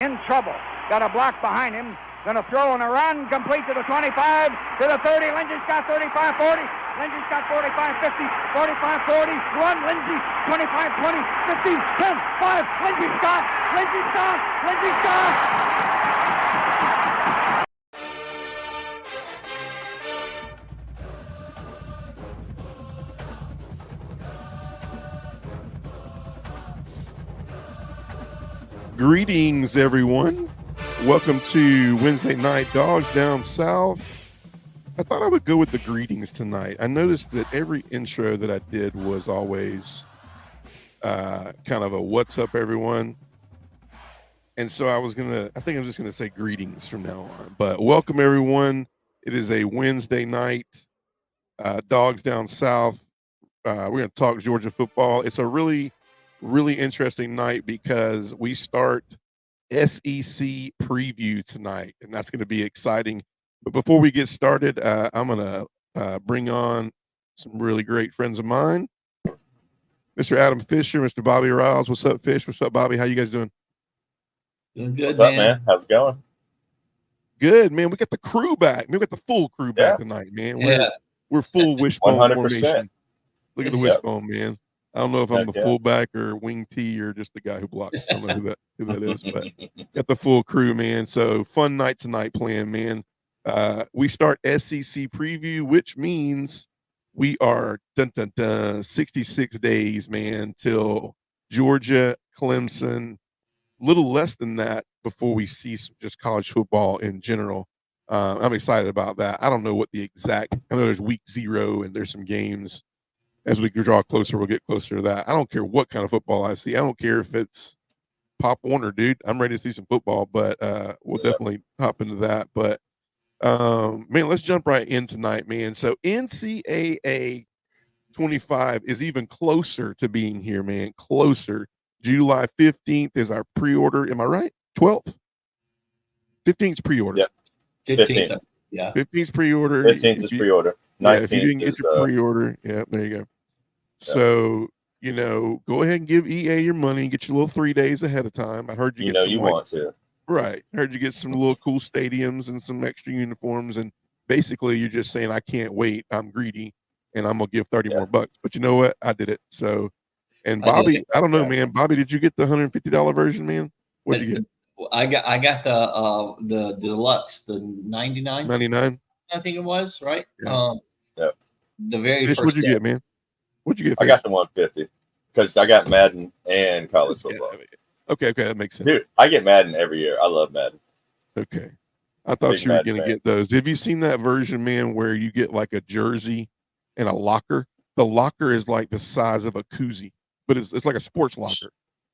in trouble. Got a block behind him. Going to throw and a run, complete to the 25, to the 30. Lindsey's got 35, 40. Lindsey's got 45, 50, 45, 40. Run, Lindsey, 25, 20, 50, 10, 5. Lindsey stop. Lindsey stop. Lindsey stop. Greetings, everyone. Welcome to Wednesday Night Dogs Down South. I thought I would go with the greetings tonight. I noticed that every intro that I did was always kind of a what's up, everyone. And so I think I'm just going to say greetings from now on. But welcome, everyone. It is a Wednesday night, Dogs Down South. We're going to talk Georgia football. It's a really interesting night because we start SEC preview tonight, and that's going to be exciting. But before we get started, I'm going to bring on some really great friends of mine, Mr. Adam Fisher, Mr. Bobby Riles. What's up, Fish? What's up, Bobby? How you guys doing? Doing good, What's up, man? How's it going? Good, man. We got the crew back. We got the full crew back tonight, man. We're full wishbone 100%. formation. Look at the wishbone, man. I don't know if I'm the fullback or wing T or just the guy who blocks. I don't know who that is, but got the full crew, man. So fun night tonight playing, man. We start SEC preview, which means we are 66 days, man, till Georgia, Clemson, little less than that before we see some just college football in general. I'm excited about that. I don't know what the exact, I know there's week 0 and there's some games. As we draw closer, we'll get closer to that. I don't care what kind of football I see. I don't care if it's Pop Warner, dude. I'm ready to see some football, but we'll definitely hop into that. But, man, let's jump right in tonight, man. So NCAA 25 is even closer to being here, man. Closer. July 15th is our pre-order. Am I right? 12th? 15th is pre-order. Yep. 15th. Yeah. 15th is pre-order. 15th is pre-order. Yeah, if you didn't get your pre-order, there you go. So, go ahead and give EA your money and get your little 3 days ahead of time. I heard you get some, you want to. Right. I heard you get some little cool stadiums and some extra uniforms. And basically, you're just saying, I can't wait. I'm greedy and I'm going to give 30 more bucks. But you know what? I did it. So, and Bobby, I don't know, man. Bobby, did you get the $150 version, man? What'd you get? I got the deluxe, the 99. I think it was, right? Yeah. The very Fish, first. What'd you get, man? What'd you get? I got the 150 because I got Madden and college football. Okay, that makes sense. Dude, I get Madden every year. I love Madden. Okay. I thought you were going to get those. Have you seen that version, man, where you get like a jersey and a locker? The locker is like the size of a koozie, but it's like a sports locker.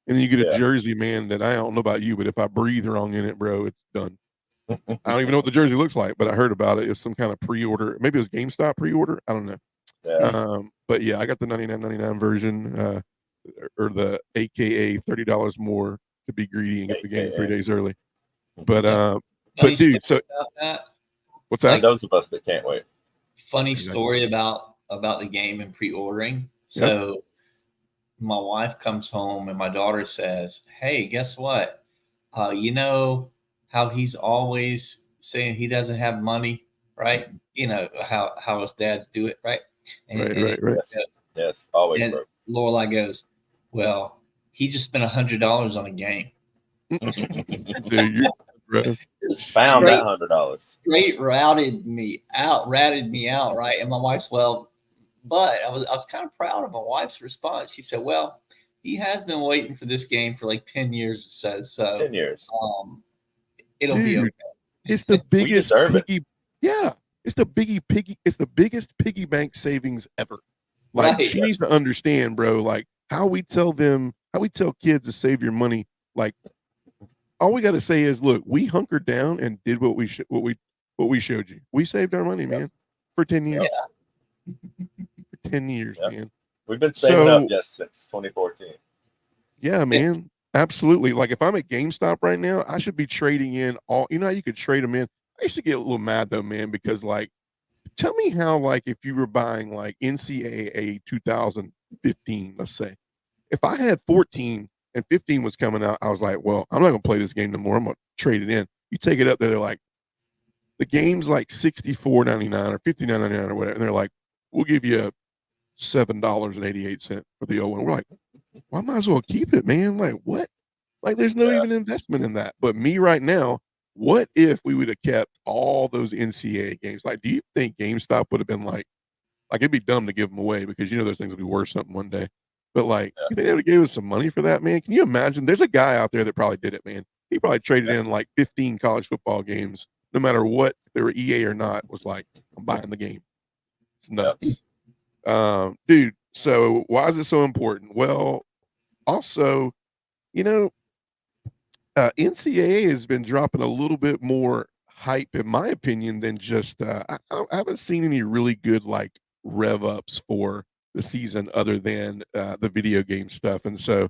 And then you get a jersey, man, that I don't know about you, but if I breathe wrong in it, bro, it's done. I don't even know what the jersey looks like, but I heard about it. It's some kind of pre-order. Maybe it was GameStop pre-order. I don't know. Yeah. But yeah, I got the $99.99 version, or the AKA $30 more to be greedy and get the game 3 days early. But dude, so what's that? Like, those of us that can't wait. Funny story about the game and pre-ordering. So my wife comes home and my daughter says, "Hey, guess what? You know how he's always saying he doesn't have money, right? You know how us dads do it, right?" And, right. Yes, always. And Lorelai goes, "Well, he just spent $100 on a game." Dude, found that $100. Straight ratted me out, right? And my wife's, but I was kind of proud of my wife's response. She said, "Well, he has been waiting for this game for like 10 years," it says. So 10 years. It'll be okay. It's the biggest piggy. Yeah. It's the biggest piggy bank savings ever. Like, she needs to understand, bro, like how we tell kids to save your money. Like, all we got to say is, look, we hunkered down and did what we showed you. We saved our money, man, for 10 years. For 10 years, man. We've been saving up since 2014. Yeah, man. Absolutely. Like, if I'm at GameStop right now, I should be trading in all, how you could trade them in. I used to get a little mad though, man, because like, tell me how, like, if you were buying like NCAA 2015, let's say, if I had 14 and 15 was coming out. I was like, well, I'm not gonna play this game no more. I'm gonna trade it in. You take it up there, they're like, the game's like $64.99 or $59.99 or whatever, and they're like, we'll give you $7.88 for the old one. We're like, well, I might as well keep it, man. Like, what? Like, there's no even investment in that. But me right now, what if we would have kept all those NCAA games? Like, do you think GameStop would have been like it'd be dumb to give them away because those things will be worth something one day. But like, you think they would have gave us some money for that, man? Can you imagine? There's a guy out there that probably did it, man. He probably traded in like 15 college football games, no matter what, if they were EA or not, was like, I'm buying the game. It's nuts. Dude, so why is it so important? Well, also, NCAA has been dropping a little bit more hype, in my opinion, than just I haven't seen any really good like rev ups for the season other than the video game stuff. And so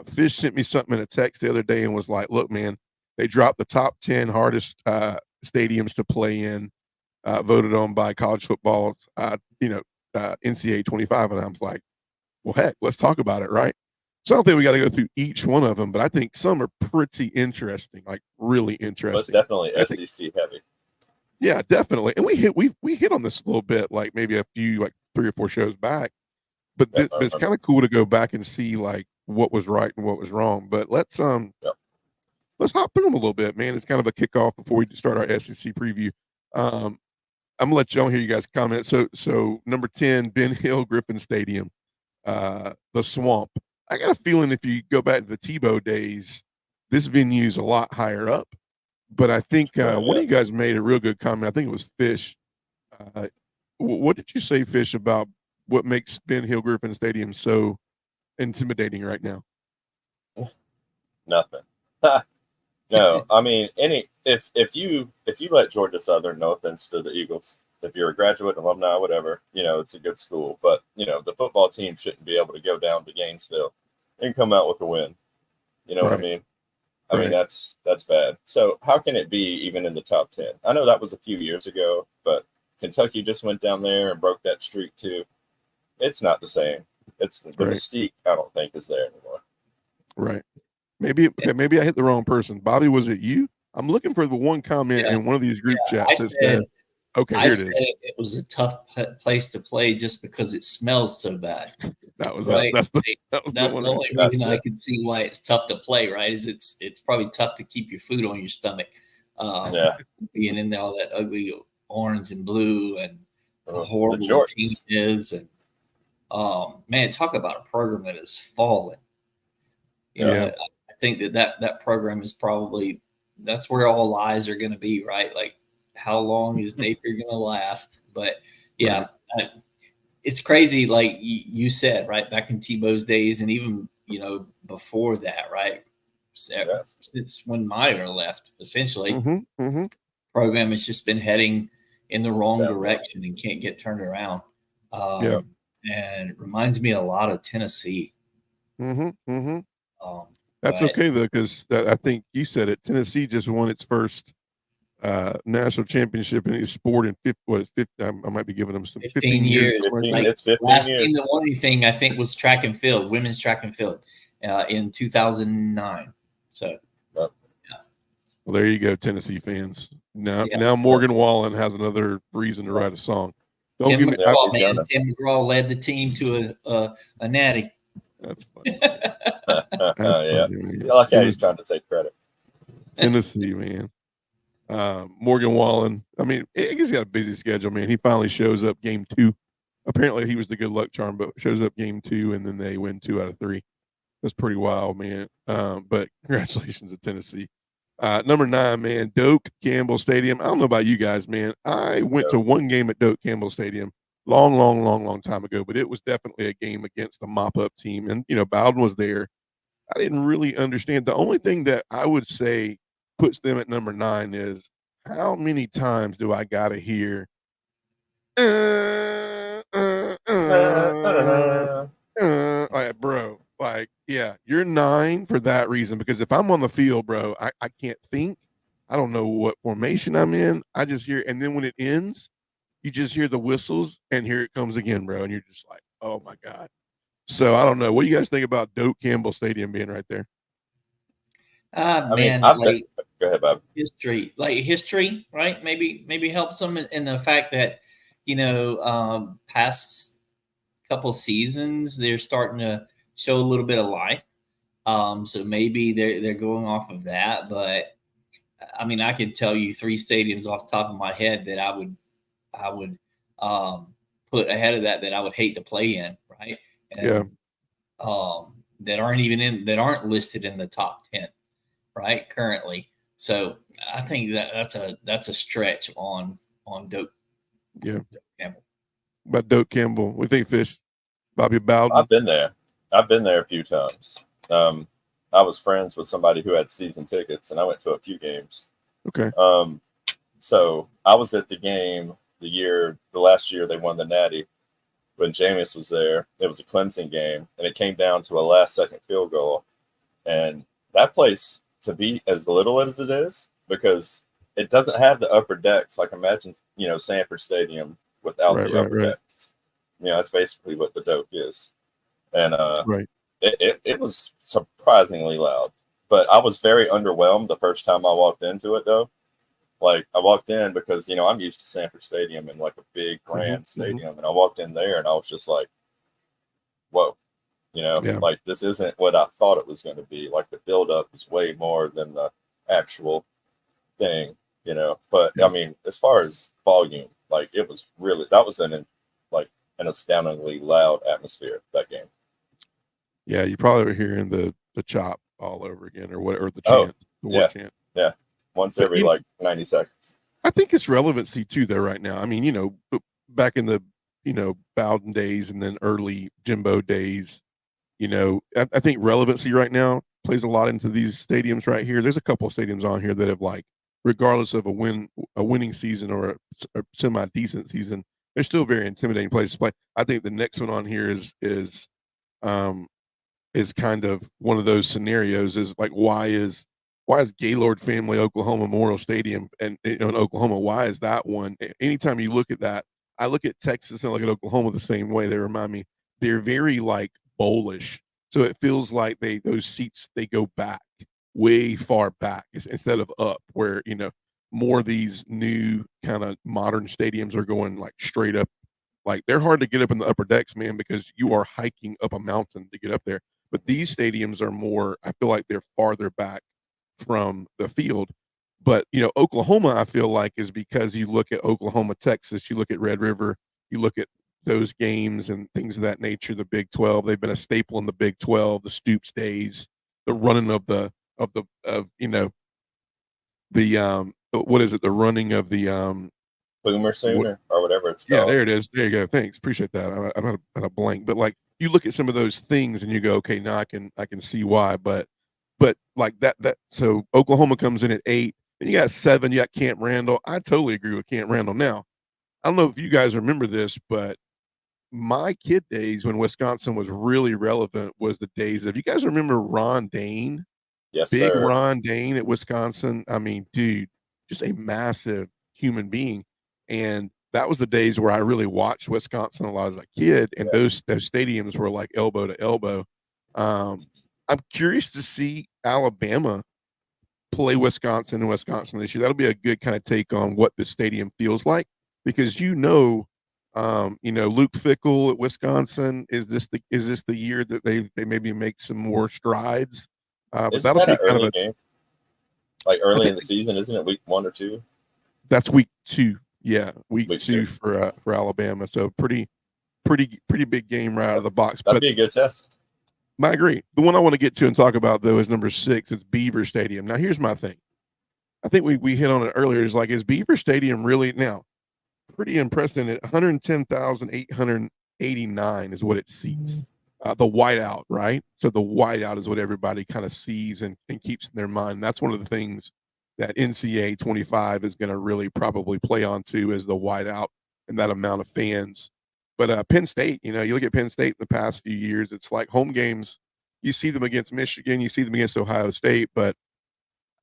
Fish sent me something in a text the other day and was like, look, man, they dropped the top 10 hardest stadiums to play in, voted on by college football's NCAA 25. And I was like, well, heck, let's talk about it, right? So I don't think we got to go through each one of them, but I think some are pretty interesting, like really interesting. Well, it's definitely SEC heavy. Yeah, definitely. And we hit on this a little bit, like maybe a few, like 3 or 4 shows back. But it's kind of cool to go back and see like what was right and what was wrong. But let's hop through them a little bit, man. It's kind of a kickoff before we start our SEC preview. I'm gonna let y'all hear you guys comment. So number 10, Ben Hill Griffin Stadium, the Swamp. I got a feeling if you go back to the Tebow days, this venue is a lot higher up. But I think one of you guys made a real good comment. I think it was Fish. What did you say, Fish, about what makes Ben Hill Griffin Stadium so intimidating right now? Nothing. No, I mean, if you let Georgia Southern, no offense to the Eagles, if you're a graduate, alumni, whatever, it's a good school. But the football team shouldn't be able to go down to Gainesville and come out with a win. You know what I mean? I mean, that's bad. So how can it be even in the top 10? I know that was a few years ago, but Kentucky just went down there and broke that streak too. It's not the same. It's the mystique, I don't think, is there anymore. Right. Maybe I hit the wrong person. Bobby, was it you? I'm looking for the one comment in one of these group chats that said, okay, here it is. It was a tough place to play just because it smells so bad. That was right. That's the only reason I can see why it's tough to play. Right? Is it's probably tough to keep your food on your stomach. Being in there, all that ugly orange and blue and horrible the team is, and man, talk about a program that has fallen. I think that program is probably that's where all eyes are going to be. Right? Like, how long is Napier going to last? But it's crazy, like you said, right, back in Tebow's days, and even before that, right, since when Meyer left, essentially, program has just been heading in the wrong direction and can't get turned around. And it reminds me a lot of Tennessee. That's okay though, because I think you said it. Tennessee just won its first national championship in his sport in 50. I might be giving them some 15 years. It's 15 last years. Team that won anything, I think, was track and field, women's track and field, in 2009. So, well, there you go, Tennessee fans. Now Morgan Wallen has another reason to write a song. Tim McGraw led the team to a natty. That's funny. I like how he's trying to take credit. Tennessee, man. Morgan Wallen. I mean, he's got a busy schedule, man. He finally shows up game 2. Apparently, he was the good luck charm, but shows up game 2, and then they win 2 out of 3. That's pretty wild, man. But congratulations to Tennessee. Number 9, man, Doak Campbell Stadium. I don't know about you guys, man. I went to one game at Doak Campbell Stadium long time ago, but it was definitely a game against a mop-up team. And, Bowden was there. I didn't really understand. The only thing that I would say puts them at number 9 is how many times do I got to hear, like, bro, like, yeah, you're 9 for that reason, because if I'm on the field, bro, I can't think. I don't know what formation I'm in. I just hear, and then when it ends, you just hear the whistles, and here it comes again, bro. And you're just like, oh my God. So I don't know. What do you guys think about Doak Campbell Stadium being right there? I mean, Man, go ahead, Bob. history, right? Maybe helps them in the fact that, past couple seasons they're starting to show a little bit of life. So maybe they're going off of that. But I mean, I could tell you 3 stadiums off the top of my head that I would put ahead of that I would hate to play in, right? And, that aren't listed in the top 10, right, currently. So I think that's a stretch on Doak. Yeah. Doak Campbell. About Doak Campbell, we think Fish, Bobby Bowden. I've been there a few times. I was friends with somebody who had season tickets, and I went to a few games. Okay. So I was at the game the last year they won the Natty when Jameis was there. It was a Clemson game, and it came down to a last-second field goal. And that place, to be as little as it is, because it doesn't have the upper decks. Like imagine, Sanford Stadium without the upper decks. That's basically what the Doak is. And it was surprisingly loud. But I was very underwhelmed the first time I walked into it, though. Like I walked in because, I'm used to Sanford Stadium and like a big grand stadium. And I walked in there and I was just like, whoa, like this isn't what I thought it was going to be. Like the buildup is way more than the actual thing, But I mean, as far as volume, like it was really, that was an astoundingly loud atmosphere, that game. Yeah, you probably were hearing the chop all over again or the chant. The war chant. Yeah. Once every 90 seconds. I think it's relevancy too, though, right now. I mean, back in the, Bowden days and then early Jimbo days, I think relevancy right now plays a lot into these stadiums right here. There's a couple of stadiums on here that have regardless of a winning season or a semi-decent season, they're still very intimidating places to play. I think the next one on here is kind of one of those scenarios is like, why is Gaylord Family Oklahoma Memorial Stadium and in Oklahoma, why is that one? Anytime you look at that, I look at Texas and I look at Oklahoma the same way. They remind me, they're very bowlish. So it feels like those seats, they go back, way far back instead of up, where, more of these new kind of modern stadiums are going straight up. Like they're hard to get up in the upper decks, man, because you are hiking up a mountain to get up there. But these stadiums are more, I feel like they're farther back from the field. But Oklahoma, I feel like, is because you look at Oklahoma, Texas, you look at Red River, you look at those games and things of that nature. The Big 12, they've been a staple in the Big 12. The Stoops days, the running of the what is it? The running of the Boomer Sooner or whatever it's called. Yeah, there it is. There you go. Thanks, appreciate that. I'm at a blank, but you look at some of those things and you go, okay, now I can see why, but like that. So Oklahoma comes in at 8, and you got 7. You got Camp Randall. I totally agree with Camp Randall. Now, I don't know if you guys remember this, but my kid days when Wisconsin was really relevant was the days of. You guys remember Ron Dane? Yes, Big sir. Ron Dane at Wisconsin. I mean, dude, just a massive human being, and that was the days where I really watched Wisconsin a lot as a kid, and those stadiums were like elbow to elbow. I'm curious to see Alabama play Wisconsin and Wisconsin this year. That'll be a good kind of take on what the stadium feels like, because Luke Fickell at Wisconsin, is this the year that they maybe make some more strides? Isn't that an early game? Like early in the season, isn't it week 1 or 2? That's week 2. Yeah, week 2 for Alabama. So pretty big game right out of the box. That'd be a good test. I agree. The one I want to get to and talk about, though, is number 6. It's Beaver Stadium. Now, here's my thing. I think we hit on it earlier. Is Beaver Stadium really now pretty impressive? At 110,889 is what it seats. The whiteout, right? So the whiteout is what everybody kind of sees and keeps in their mind. That's one of the things that NCAA 25 is going to really probably play on to, is the whiteout and that amount of fans. But Penn State, you look at Penn State the past few years, it's like home games, you see them against Michigan, you see them against Ohio State, but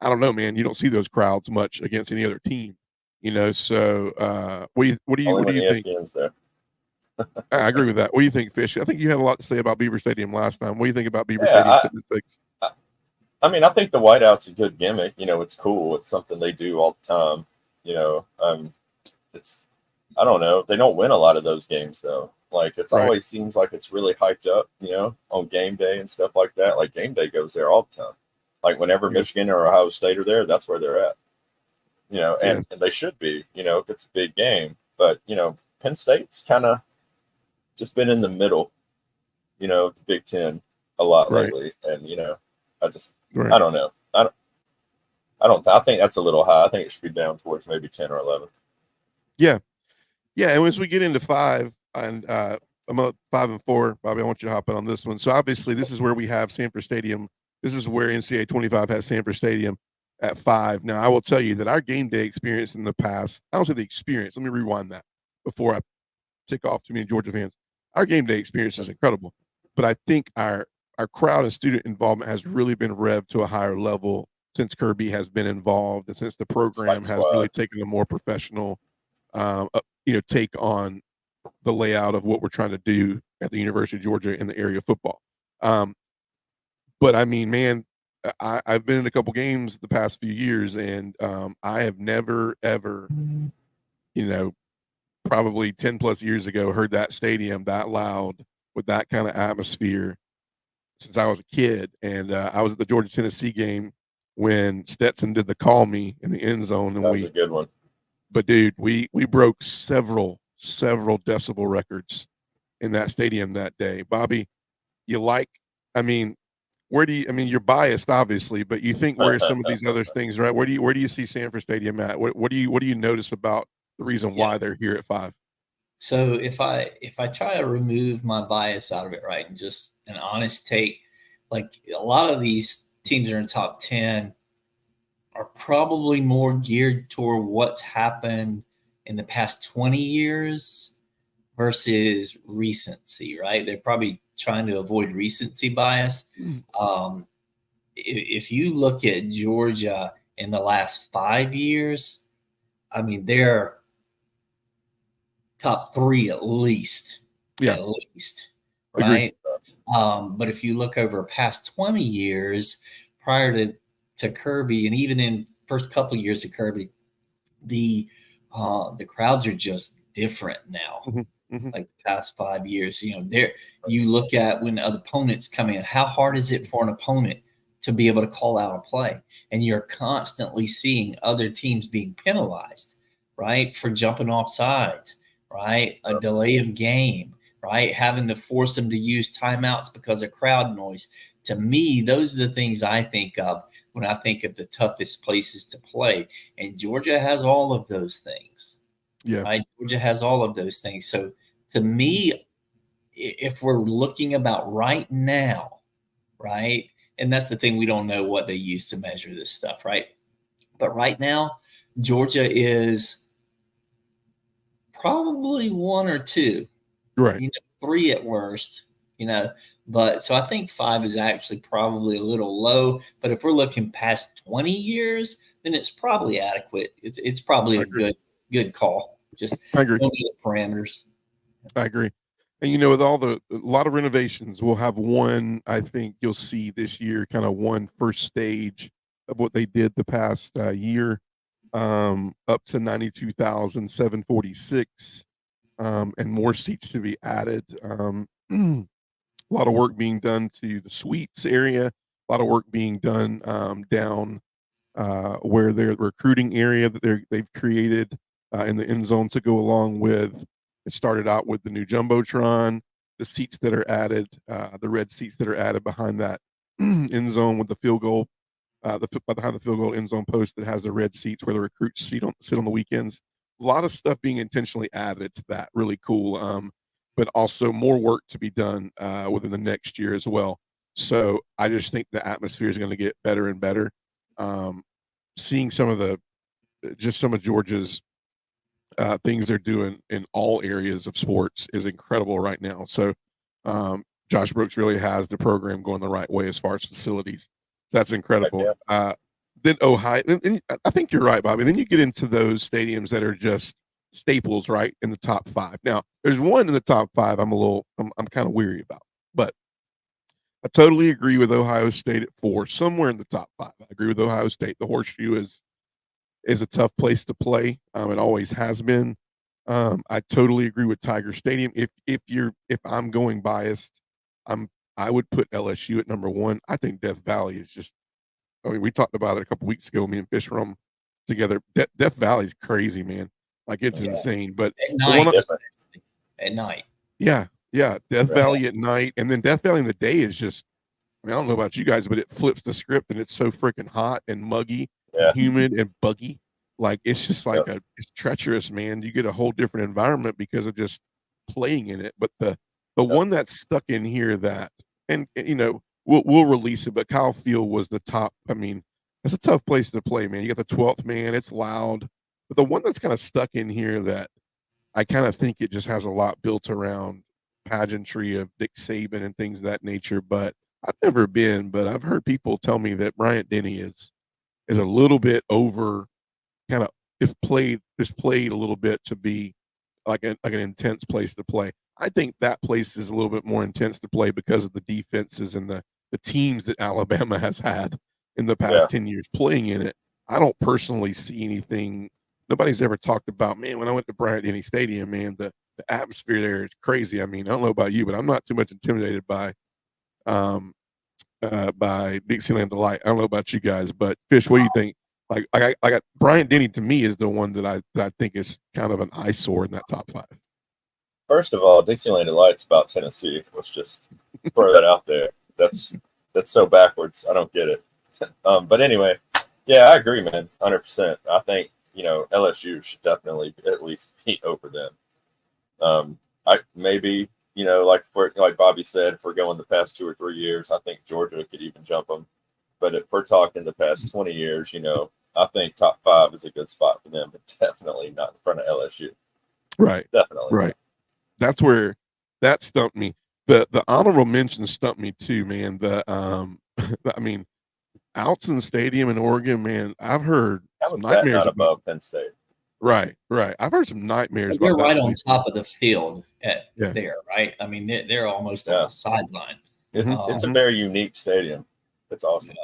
I don't know, man, you don't see those crowds much against any other team, So what do you think? There. I agree with that. What do you think, Fish? I think you had a lot to say about Beaver Stadium last time. What do you think about Beaver Stadium sitting at 6? I mean, I think the whiteout's a good gimmick. It's cool. It's something they do all the time. It's, I don't know. They don't win a lot of those games though. Like it's always seems like it's really hyped up, on game day and stuff like that. Like game day goes there all the time. Like whenever Michigan or Ohio State are there, that's where they're at. And they should be, if it's a big game. But, Penn State's kind of just been in the middle, the Big Ten a lot lately. And, I don't know. I think that's a little high. I think it should be down towards maybe 10 or 11. Yeah. Yeah. And as we get into 5, and I'm up 5 and 4, Bobby, I want you to hop in on this one. So obviously this is where we have Sanford Stadium. This is where NCAA 25 has Sanford Stadium at 5. Now, I will tell you that our game day experience in the past, I don't say the experience, let me rewind that before I tick off too many Georgia fans. Our game day experience is incredible, but I think our crowd and student involvement has really been revved to a higher level since Kirby has been involved and since the program has really taken a more professional, take on the layout of what we're trying to do at the University of Georgia in the area of football. But I mean, man, I've been in a couple games the past few years, and I have never, ever, probably 10 plus years ago, heard that stadium that loud with that kind of atmosphere since I was a kid. And I was at the Georgia-Tennessee game when Stetson did the call me in the end zone. And that was a good one. But, dude, we broke several decibel records in that stadium that day. Bobby, you're biased, obviously, but you think where some of these other things, right? Where do you see Sanford Stadium at? What do you notice about the reason why they're here at 5? So if I try to remove my bias out of it, right, and just an honest take, like a lot of these teams that are in the top 10 are probably more geared toward what's happened in the past 20 years versus recency, right? They're probably trying to avoid recency bias. If you look at Georgia in the last 5 years, I mean, they're top 3 at least. Yeah. At least, right? But if you look over past 20 years prior to Kirby, and even in first couple of years of Kirby, the crowds are just different now. Like the past 5 years, you look at when other opponents come in, how hard is it for an opponent to be able to call out a play? And you're constantly seeing other teams being penalized, right? For jumping off sides, right? A delay of game, right? Having to force them to use timeouts because of crowd noise. To me, those are the things I think of when I think of the toughest places to play. And Georgia has all of those things. Yeah. Right? Georgia has all of those things. So to me, if we're looking about right now, right, and that's the thing, we don't know what they use to measure this stuff, right? But right now, Georgia is probably 1 or 2, right? 3 at worst, But so I think 5 is actually probably a little low. But if we're looking past 20 years, then it's probably adequate. It's probably a good call. Just I agree. Don't need the parameters. I agree. And with a lot of renovations, we'll have one. I think you'll see this year, kind of one first stage of what they did the past year, up to 92,746, and more seats to be added. A lot of work being done to the suites area. A lot of work being done down where their recruiting area that they've created in the end zone to go along with. It started out with the new Jumbotron, the seats that are added, the red seats that are added behind that end zone with the field goal, behind the field goal end zone post that has the red seats where the recruits sit on the weekends. A lot of stuff being intentionally added to that. Really cool. But also more work to be done within the next year as well. So I just think the atmosphere is going to get better and better. Seeing some of Georgia's things they're doing in all areas of sports is incredible right now. So Josh Brooks really has the program going the right way as far as facilities. That's incredible. Then Ohio, and I think you're right, Bobby. Then you get into those stadiums that are just staples, right, in the top 5. Now, there's one in the top 5 I'm kind of weary about, but I totally agree with Ohio State at 4, somewhere in the top 5. I agree with Ohio State. The Horseshoe is a tough place to play. It always has been. I totally agree with Tiger Stadium. If I'm going biased, I would put LSU at number 1. I think Death Valley is just. I mean, we talked about it a couple weeks ago. Me and Fish were on together. Death Valley's crazy, man. Like it's insane. But at night. Yeah. Death Valley at night, and then Death Valley in the day is just. I mean, I don't know about you guys, but it flips the script, and it's so freaking hot and muggy, humid and buggy. Like it's just like it's treacherous, man. You get a whole different environment because of just playing in it. But the one that's stuck in here that, and you know, we'll release it, but Kyle Field was the top. I mean, it's a tough place to play, man. You got the 12th man, it's loud. But the one that's kind of stuck in here that I kind of think it just has a lot built around pageantry of Nick Saban and things of that nature. But I've never been, but I've heard people tell me that Bryant Denny is a little bit over, kind of is played a little bit to be like an intense place to play. I think that place is a little bit more intense to play because of the defenses and the teams that Alabama has had in the past 10 years playing in it. I don't personally see anything. Nobody's ever talked about, man, when I went to Bryant Denny Stadium, man, the atmosphere there is crazy. I mean, I don't know about you, but I'm not too much intimidated by Dixieland Delight. I don't know about you guys, but Fish, what do you think? Like I got Bryant Denny to me is the one that I think is kind of an eyesore in that top 5. First of all, Dixieland Delight's about Tennessee. Let's just throw that out there. That's so backwards. I don't get it. But anyway, yeah, I agree, man, 100%. I think, you know, LSU should definitely at least be over them. I maybe, you know, like Bobby said, if we're going the past 2 or 3 years, I think Georgia could even jump them. But if we're talking the past 20 years, you know, I think top 5 is a good spot for them, but definitely not in front of LSU. Right. Definitely. Right. That's where that stumped me. The honorable mention stumped me too, man. I mean, Autzen Stadium in Oregon, man, I've heard some nightmares above Penn State. Right. I've heard some nightmares. They're about right that on top of the field there, right? I mean, they're almost on the sideline. It's a very unique stadium. It's awesome.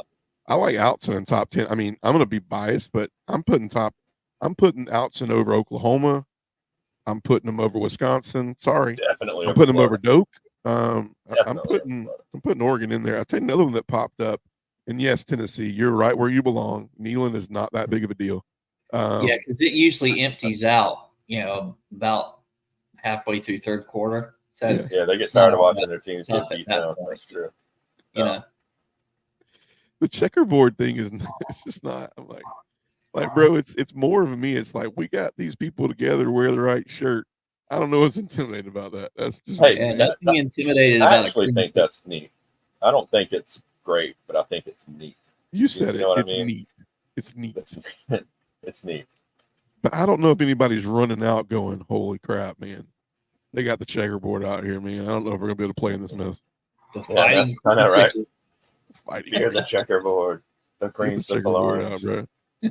I like Autzen in top 10. I mean, I'm going to be biased, but I'm putting Autzen over Oklahoma. I'm putting them over Wisconsin. Sorry. Definitely. I'm putting them over Doak. I'm putting Oregon in there. I'll tell you another one that popped up. And yes, Tennessee, you're right where you belong. Neyland is not that big of a deal. Because it usually empties out, you know, about halfway through third quarter. So yeah, they get tired of watching their teams get beat down. That's true. You know, the checkerboard thing is it's just not. I'm like, bro, it's more of me. It's like we got these people together to wear the right shirt. I don't know what's intimidating about that. That's just nothing intimidated about it. I actually think that's neat. I don't think it's great, but I think it's neat. You said you know it's I mean? neat. It's neat. It's neat. But I don't know if anybody's running out going, holy crap, man. They got the checkerboard out here, man. I don't know if we're gonna be able to play in this mess. The fighting, I know, right? Fighting. Here's the checkerboard. The green's the out, bro.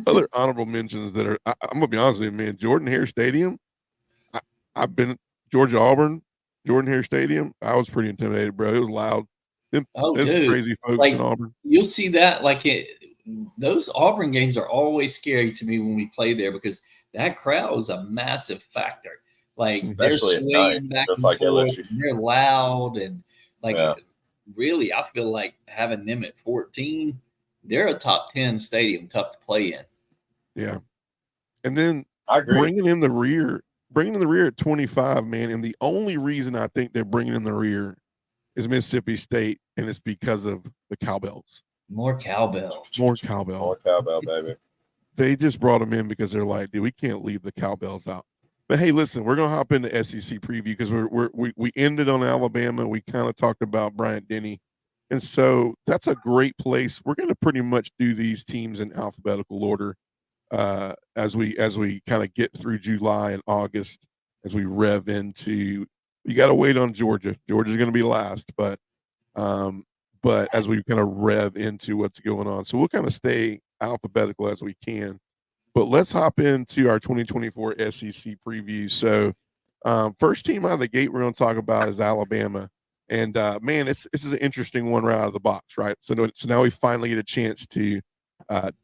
Other honorable mentions that are I'm gonna be honest with you, man. Jordan Hare Stadium. I've been at Georgia Auburn, Jordan Hare Stadium. I was pretty intimidated, bro. It was loud. There's crazy folks in Auburn. You'll see that those Auburn games are always scary to me when we play there because that crowd is a massive factor. Like especially they're swaying back and like forth, LSU. and they're loud and really, I feel like having them at 14, they're a top 10 stadium, tough to play in. Yeah, and then I agree. bringing in the rear at 25, man. And the only reason I think they're bringing in the rear is Mississippi State, and it's because of the cowbells. More cowbell. More cowbell. More cowbell, baby. They just brought them in because they're like, dude, we can't leave the cowbells out. But hey, listen, we're gonna hop into SEC preview because we ended on Alabama. We kind of talked about Bryant Denny, and so that's a great place. We're gonna pretty much do these teams in alphabetical order as we kind of get through July and August as we rev into. You got to wait on Georgia. Georgia's gonna be last, but as we kind of rev into what's going on, so we'll kind of stay alphabetical as we can. But let's hop into our 2024 SEC preview. So, first team out of the gate we're going to talk about is Alabama. And man, this is an interesting one right out of the box, right? So now we finally get a chance to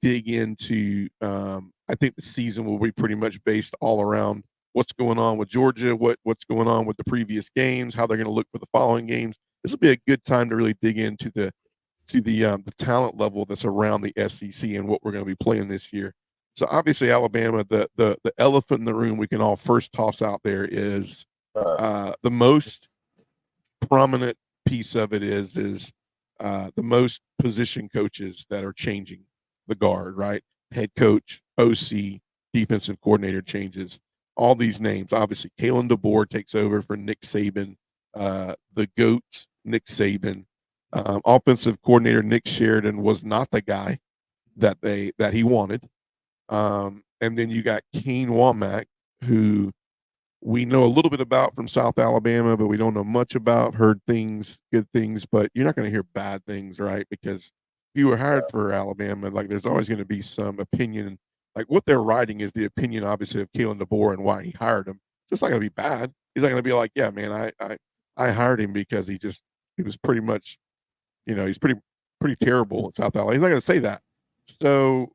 dig into. I think the season will be pretty much based all around what's going on with Georgia, what's going on with the previous games, how they're going to look for the following games. This will be a good time to really dig into the talent level that's around the SEC and what we're going to be playing this year. So obviously Alabama, the elephant in the room we can all first toss out there is the most prominent piece of it is the most position coaches that are changing the guard, right? Head coach, OC, defensive coordinator changes. All these names. Obviously, Kalen DeBoer takes over for Nick Saban. The GOAT, Nick Saban. Offensive coordinator Nick Sheridan was not the guy that he wanted. And then you got Kane Womack, who we know a little bit about from South Alabama, but we don't know much about. Heard things, good things, but you're not going to hear bad things, right? Because if you were hired for Alabama, like there's always going to be some opinion. Like what they're writing is the opinion, obviously, of Kalen DeBoer and why he hired him. So it's not going to be bad. He's not going to be like, yeah, man, I hired him because he was pretty much, he's pretty terrible at South Alabama. He's not going to say that. So,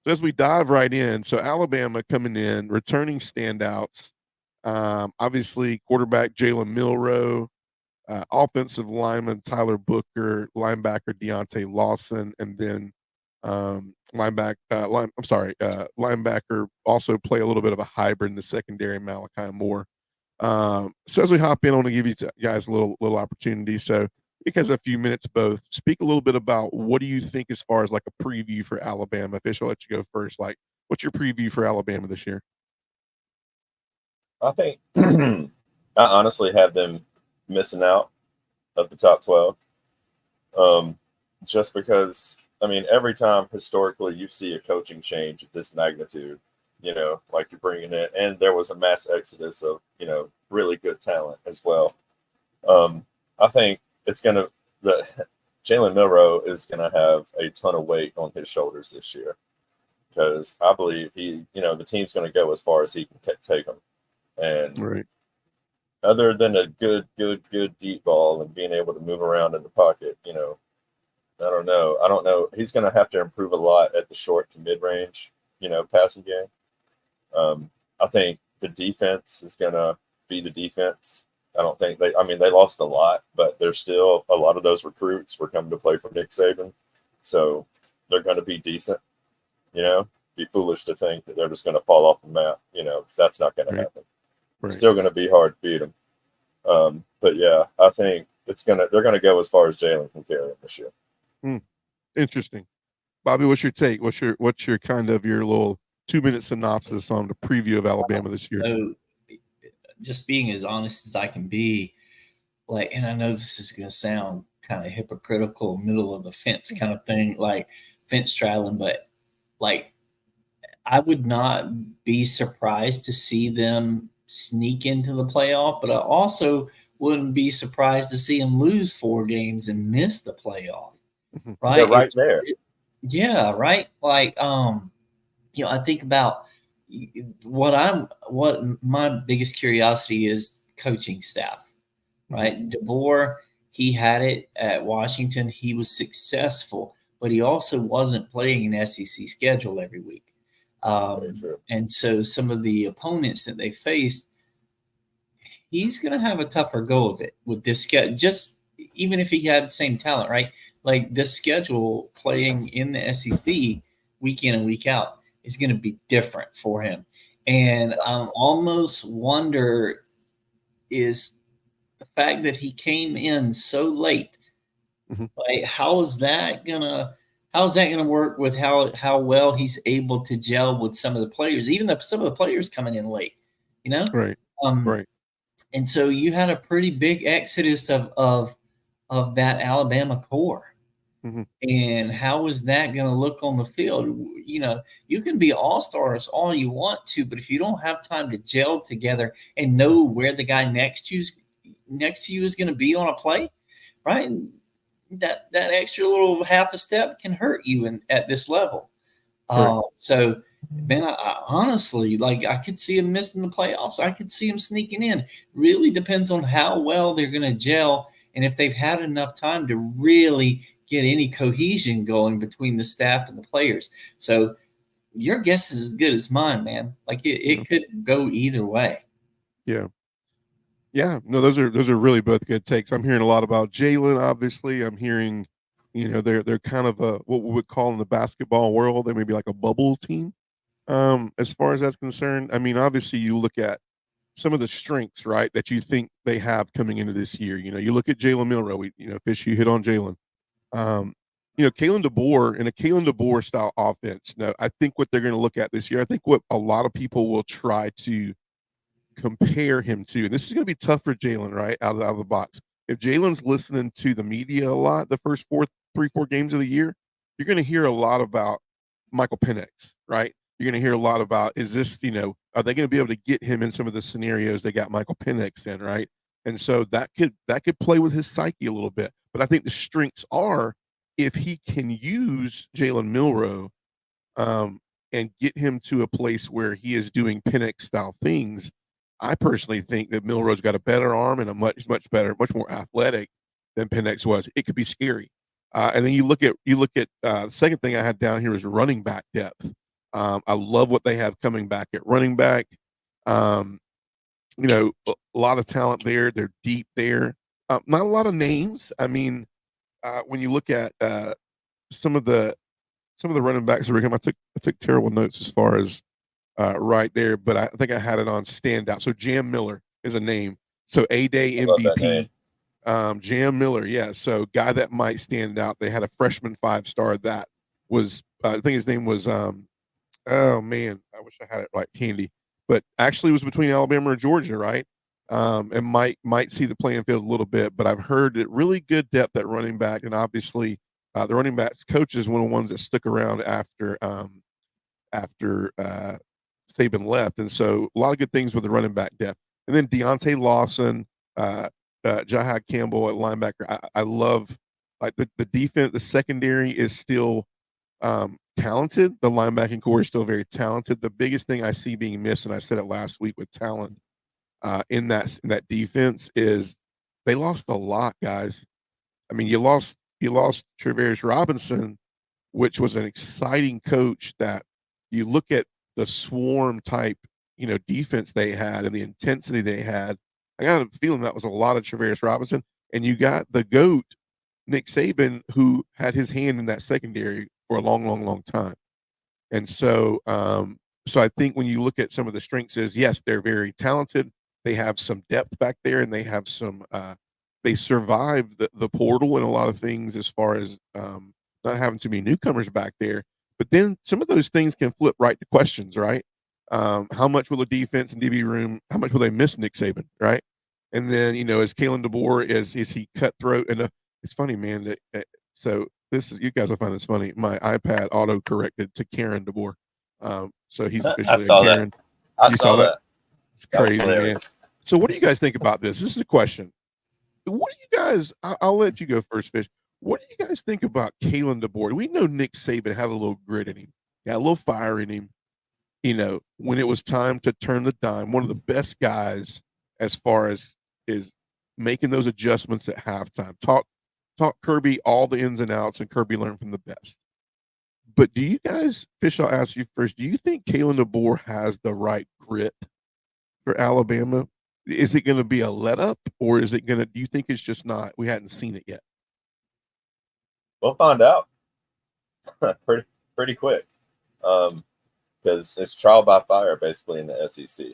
as we dive right in, so Alabama coming in, returning standouts, obviously quarterback Jalen Milroe, offensive lineman Tyler Booker, linebacker Deontay Lawson, and then linebacker also play a little bit of a hybrid in the secondary, Malachi Moore. So as we hop in, I want to give you guys a little opportunity. So because a few minutes both, speak a little bit about what do you think as far as like a preview for Alabama. Fish, I'll let you go first. Like, what's your preview for Alabama this year? I think I honestly have them missing out of the top 12. Just because, I mean, every time historically you see a coaching change at this magnitude, like you're bringing in, and there was a mass exodus of, really good talent as well. I think Jalen Milroe is going to have a ton of weight on his shoulders this year because I believe the team's going to go as far as he can take them. And right. Other than a good deep ball and being able to move around in the pocket, I don't know. He's going to have to improve a lot at the short to mid range, passing game. I think the defense is going to be the defense. I don't think they lost a lot, but there's still a lot of those recruits were coming to play for Nick Saban. So they're going to be decent, be foolish to think that they're just going to fall off the map, because that's not going to happen. Right. It's still going to be hard to beat them. But yeah, I think they're going to go as far as Jalen can carry them this year. Interesting. Bobby, what's your take? What's your kind of your little 2-minute synopsis on the preview of Alabama this year? So, just being as honest as I can be, and I know this is going to sound kind of hypocritical, middle of the fence kind of thing, like fence straddling, but I would not be surprised to see them sneak into the playoff, but I also wouldn't be surprised to see them lose 4 games and miss the playoff. Right? They're right there. Yeah, right. I think about what my biggest curiosity is coaching staff, right? DeBoer, he had it at Washington. He was successful, but he also wasn't playing an SEC schedule every week. And so some of the opponents that they faced, he's going to have a tougher go of it with this schedule, just even if he had the same talent, right? Like this schedule playing in the SEC week in and week out is going to be different for him. And I almost wonder is the fact that he came in so late, like how is that going to work with how well he's able to gel with some of the players, even though some of the players coming in late, Right. Right. And so you had a pretty big exodus of that Alabama core. And how is that going to look on the field? You can be all-stars all you want to, but if you don't have time to gel together and know where the guy next to you is going to be on a play, right? That extra little half a step can hurt you at this level. So, man, I honestly, like, I could see him missing the playoffs. I could see him sneaking in. Really depends on how well they're going to gel and if they've had enough time to really get any cohesion going between the staff and the players. So your guess is as good as mine, man. Like, it could go either way. Yeah. Yeah, no, those are really both good takes. I'm hearing a lot about Jalen. Obviously, I'm hearing, they're kind of what we would call in the basketball world, they may be like a bubble team. As far as that's concerned, I mean, obviously, you look at some of the strengths, right, that you think they have coming into this year. You look at Jalen Milroe. Fish, you hit on Jalen. Kalen DeBoer in a Kalen DeBoer style offense. Now, I think what they're going to look at this year, I think what a lot of people will try to compare him to, and this is going to be tough for Jalen, right, out of the box. If Jalen's listening to the media a lot the first 4 games of the year, you're going to hear a lot about Michael Penix, right? You're going to hear a lot about, is this, are they going to be able to get him in some of the scenarios they got Michael Penix in, right? And so that could play with his psyche a little bit. But I think the strengths are, if he can use Jalen Milroe and get him to a place where he is doing Penix style things, I personally think that Milroe's got a better arm and a much better, much more athletic than Penix was. It could be scary. And then you look at the second thing I had down here is running back depth. I love what they have coming back at running back. A lot of talent there. They're deep there. Not a lot of names. I mean, when you look at some of the running backs that were coming, I took terrible notes as far as right there, but I think I had it on standout. So Jam Miller is a name. So A-Day MVP. Jam Miller, yeah. So guy that might stand out. They had a freshman 5-star that was, I think his name was, oh man, I wish I had it right handy, but actually it was between Alabama or Georgia, right? And might see the playing field a little bit, but I've heard that really good depth at running back, and obviously the running backs coach is one of the ones that stuck around after Saban left, and so a lot of good things with the running back depth. And then Deontay Lawson, Jahad Campbell at linebacker. I love, like, the defense. The secondary is still talented. The linebacking core is still very talented. The biggest thing I see being missed, and I said it last week with talent in that defense, is they lost a lot, guys. I mean, you lost Travaris Robinson, which was an exciting coach. That you look at the swarm type, defense they had and the intensity they had. I got a feeling that was a lot of Travaris Robinson, and you got the GOAT, Nick Saban, who had his hand in that secondary for a long, long, long time. And so, I think when you look at some of the strengths, is yes, they're very talented. They have some depth back there, and they have some. They survived the portal and a lot of things as far as not having too many newcomers back there. But then some of those things can flip right to questions, right? How much will the defense and DB room, how much will they miss Nick Saban, right? And then, is Kalen DeBoer, is he cutthroat? And it's funny, man, that so this is, you guys will find this funny. My iPad auto-corrected to Karen DeBoer. So he's officially a Karen. I saw that. It's crazy, man. So what do you guys think about this? This is a question. What do you guys, I'll let you go first, Fish. What do you guys think about Kalen DeBoer? We know Nick Saban had a little grit in him, got a little fire in him. When it was time to turn the dime, one of the best guys as far as is making those adjustments at halftime. Taught Kirby all the ins and outs, and Kirby learned from the best. But do you guys, Fish, I'll ask you first, do you think Kalen DeBoer has the right grit for Alabama? Is it going to be a let up, or is it do you think it's just not, we hadn't seen it yet? We'll find out pretty quick, because it's trial by fire basically in the SEC,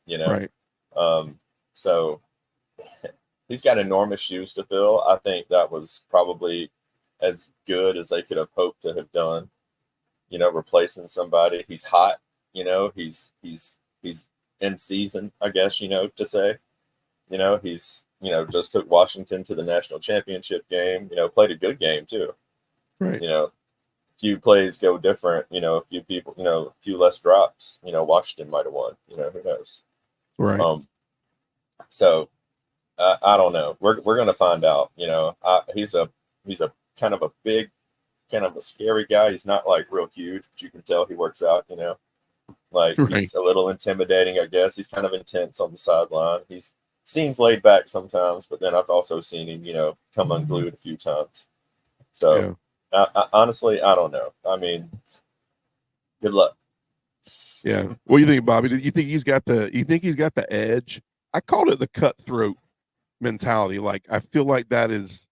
Right. So he's got enormous shoes to fill. I think that was probably as good as they could have hoped to have done, replacing somebody. He's hot, he's in season, I guess, to say, he's, just took Washington to the national championship game, played a good game too. Right. Few plays go different, a few people, a few less drops, Washington might have won, who knows? Right. So I don't know. We're going to find out, he's a kind of a big kind of a scary guy. He's not like real huge, but you can tell he works out, Like he's a little intimidating, I guess. He's kind of intense on the sideline. He's seems laid back sometimes, but then I've also seen him, come unglued a few times. So I honestly, I don't know. I mean, good luck. Yeah. What do you think, Bobby? Do you think he's got the edge? I called it the cutthroat mentality. Like, I feel like that is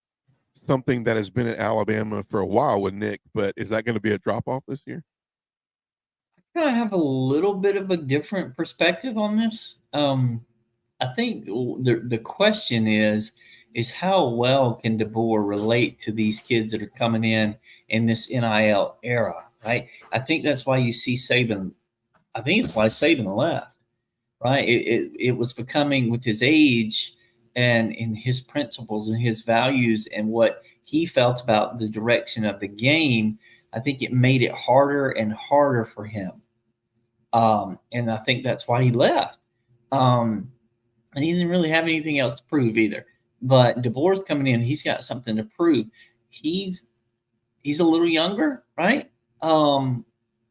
something that has been at Alabama for a while with Nick, but is that going to be a drop off this year? I kind of have a little bit of a different perspective on this. I think the question is how well can DeBoer relate to these kids that are coming in this NIL era, right? I think that's why you see Saban. I think it's why Saban left, right? It was becoming, with his age and in his principles and his values and what he felt about the direction of the game. I think it made it harder and harder for him. And I think that's why he left. And he didn't really have anything else to prove either. But DeBoer's coming in, he's got something to prove. He's a little younger, right? Compared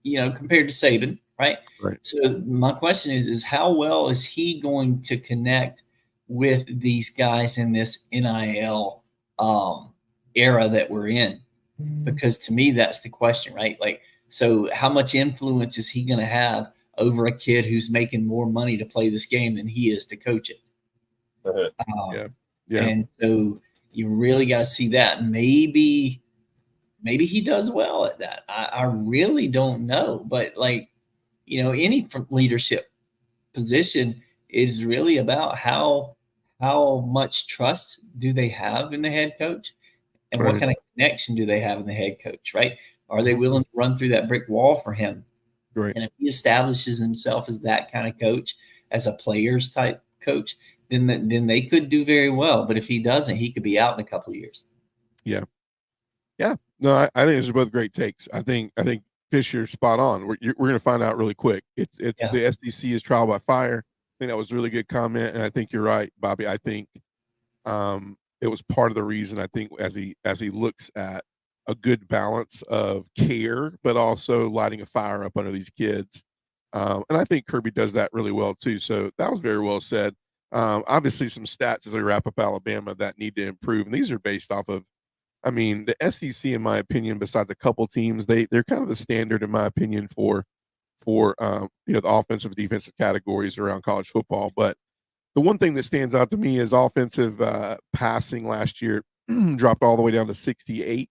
to Saban, right? Right. So my question is how well is he going to connect with these guys in this NIL era that we're in? Because to me, that's the question, right? Like, so how much influence is he going to have over a kid who's making more money to play this game than he is to coach it? Yeah. And so you really got to see that. Maybe he does well at that. I really don't know. But any leadership position is really about how much trust do they have in the head coach, and what kind of connection do they have in the head coach, right? Are they willing to run through that brick wall for him? Right. And if he establishes himself as that kind of coach, as a players type coach, then they could do very well. But if he doesn't, he could be out in a couple of years. Yeah. Yeah. No, I think these are both great takes. I think Fisher's spot on. We're going to find out really quick. It's the SEC is trial by fire. I think that was a really good comment, and I think you're right, Bobby. I think it was part of the reason. I think as he looks at a good balance of care, but also lighting a fire up under these kids, and I think Kirby does that really well too. So that was very well said. Obviously, some stats as we wrap up Alabama that need to improve, and these are based off of. I mean, the SEC, in my opinion, besides a couple teams, they're kind of the standard, in my opinion, for the offensive defensive categories around college football. But the one thing that stands out to me is offensive passing last year dropped all the way down to 68,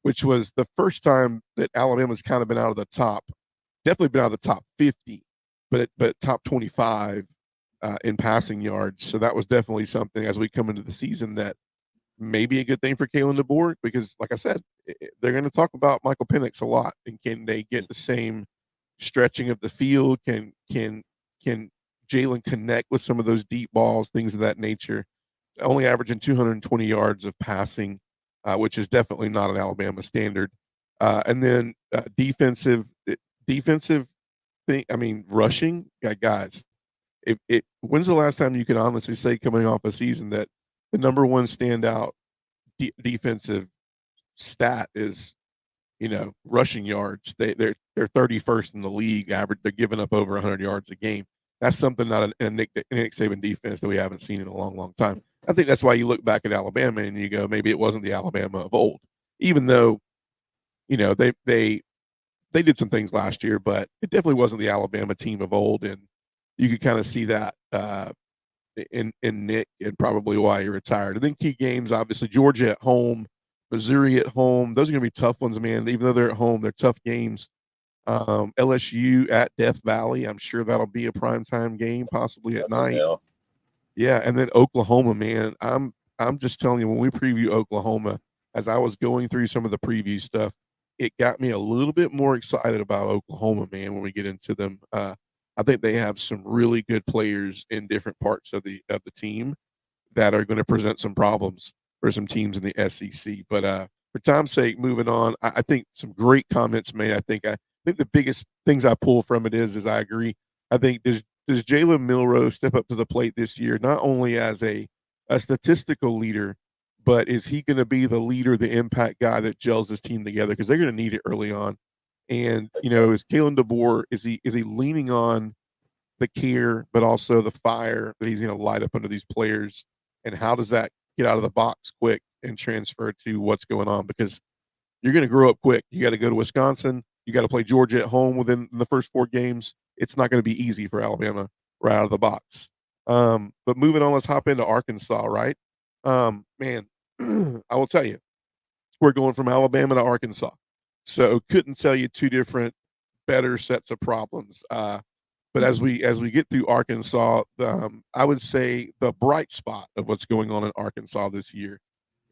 which was the first time that Alabama's kind of been out of the top, definitely been out of the top 50, but top 25 in passing yards. So that was definitely something as we come into the season that may be a good thing for Kalen DeBoer, because like I said, they're going to talk about Michael Penix a lot, and can they get the same stretching of the field? Can Jalen connect with some of those deep balls, things of that nature? Only averaging 220 yards of passing, which is definitely not an Alabama standard. And then defensive thing. I mean, rushing, guys. When's the last time you can honestly say, coming off a season, that the number one standout defensive stat is, rushing yards? They're 31st in the league average. They're giving up over 100 yards a game. That's something not a Nick Saban defense that we haven't seen in a long, long time. I think that's why you look back at Alabama and you go, maybe it wasn't the Alabama of old, even though, they did some things last year, but it definitely wasn't the Alabama team of old. And you could kind of see that in Nick, and probably why he retired. And then key games, obviously Georgia at home, Missouri at home. Those are going to be tough ones, man. Even though they're at home, they're tough games. LSU at Death Valley. I'm sure that'll be a primetime game, possibly at night. Yeah, and then Oklahoma, man. I'm just telling you, when we preview Oklahoma, as I was going through some of the preview stuff, it got me a little bit more excited about Oklahoma, man, when we get into them. I think they have some really good players in different parts of the team that are going to present some problems for some teams in the SEC. But for time's sake, moving on, I think some great comments made. I think the biggest things I pull from it is I agree. I think does Jalen Milroe step up to the plate this year, not only as a statistical leader, but is he going to be the leader, the impact guy that gels this team together? Because they're going to need it early on. And is Kalen DeBoer, is he leaning on the care, but also the fire that he's going to light up under these players? And how does that get out of the box quick and transfer to what's going on? Because you're going to grow up quick. You got to go to Wisconsin. You got to play Georgia at home within the first 4 games. It's not going to be easy for Alabama right out of the box. But moving on, let's hop into Arkansas, right? Man, I will tell you, we're going from Alabama to Arkansas. So couldn't tell you 2 different better sets of problems. But as we get through Arkansas, I would say the bright spot of what's going on in Arkansas this year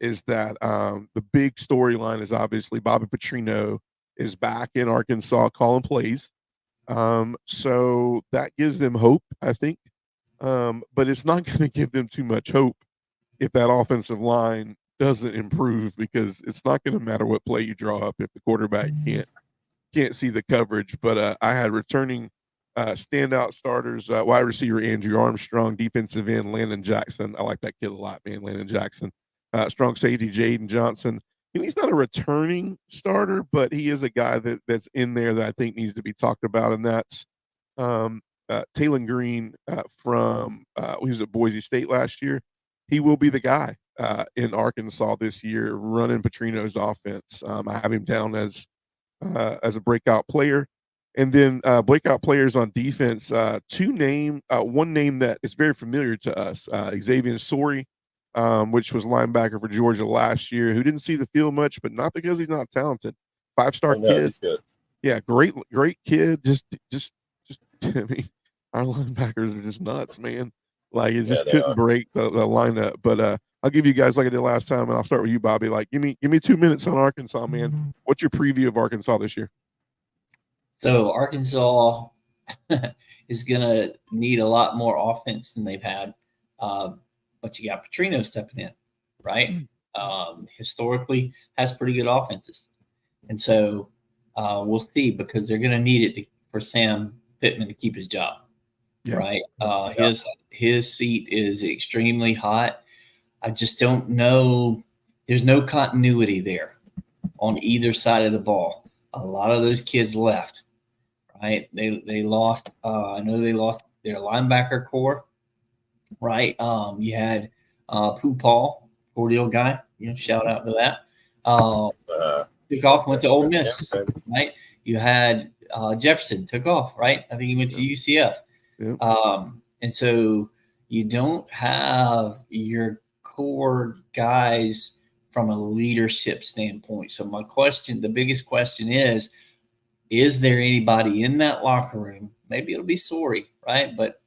is that the big storyline is obviously Bobby Petrino is back in Arkansas calling plays. So that gives them hope, I think. But it's not going to give them too much hope if that offensive line doesn't improve, because it's not going to matter what play you draw up if the quarterback can't see the coverage. But I had returning standout starters, wide receiver Andrew Armstrong, defensive end Landon Jackson. I like that kid a lot, man. Landon Jackson. Strong safety Jaden Johnson. He's not a returning starter, but he is a guy that's in there that I think needs to be talked about, and that's Taylon Green from he was at Boise State last year. He will be the guy in Arkansas this year running Petrino's offense. I have him down as a breakout player. And then breakout players on defense, one name that is very familiar to us, Xavier Sorey, which was linebacker for Georgia last year, who didn't see the field much, but not because he's not talented. 5-star kid. He's good. Yeah, great kid. Just I mean, our linebackers are just nuts, man. Like, it just couldn't break the lineup. But I'll give you guys, like I did last time, and I'll start with you, Bobby. Like, give me 2 minutes on Arkansas, man. What's your preview of Arkansas this year? So Arkansas is going to need a lot more offense than they've had. But you got Petrino stepping in, right? Historically has pretty good offenses. And so we'll see, because they're going to need it for Sam Pittman to keep his job, right? His seat is extremely hot. I just don't know. There's no continuity there on either side of the ball. A lot of those kids left, right? They lost. I know they lost their linebacker core, right? You had Pooh Paul, Cordell guy. Shout out to that. Took off, went to Ole Miss, right? You had Jefferson took off, right? I think he went to UCF. Yeah. And so you don't have your core guys from a leadership standpoint. So my question, the biggest question is there anybody in that locker room? Maybe it'll be Sorey, right? But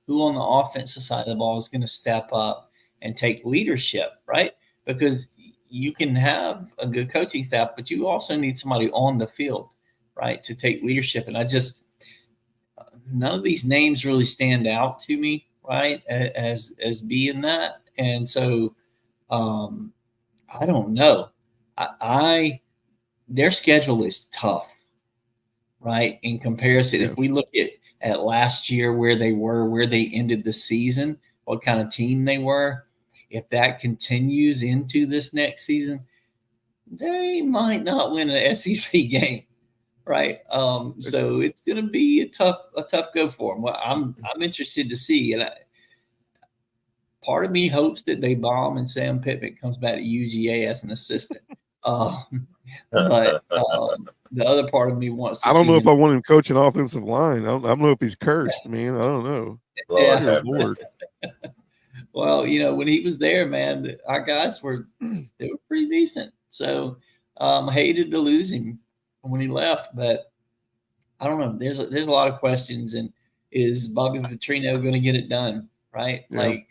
who on the offensive side of the ball is going to step up and take leadership, right? Because you can have a good coaching staff, but you also need somebody on the field, right, to take leadership. And none of these names really stand out to me, right, as being that. And so I don't know. Their schedule is tough, right? In comparison, if we look at last year, where they were, where they ended the season, what kind of team they were, if that continues into this next season, they might not win an SEC game, right? So it's going to be a tough go for them. Well, I'm interested to see, and part of me hopes that they bomb and Sam Pittman comes back to UGA as an assistant. But the other part of me wants to I don't know if I want him coaching offensive line. I don't know if he's cursed, man. I don't know. Yeah. Lord. Well, when he was there, man, our guys were pretty decent. So I hated to lose him when he left, but I don't know. There's a lot of questions, and is Bobby Petrino going to get it done, right? Yeah. Like,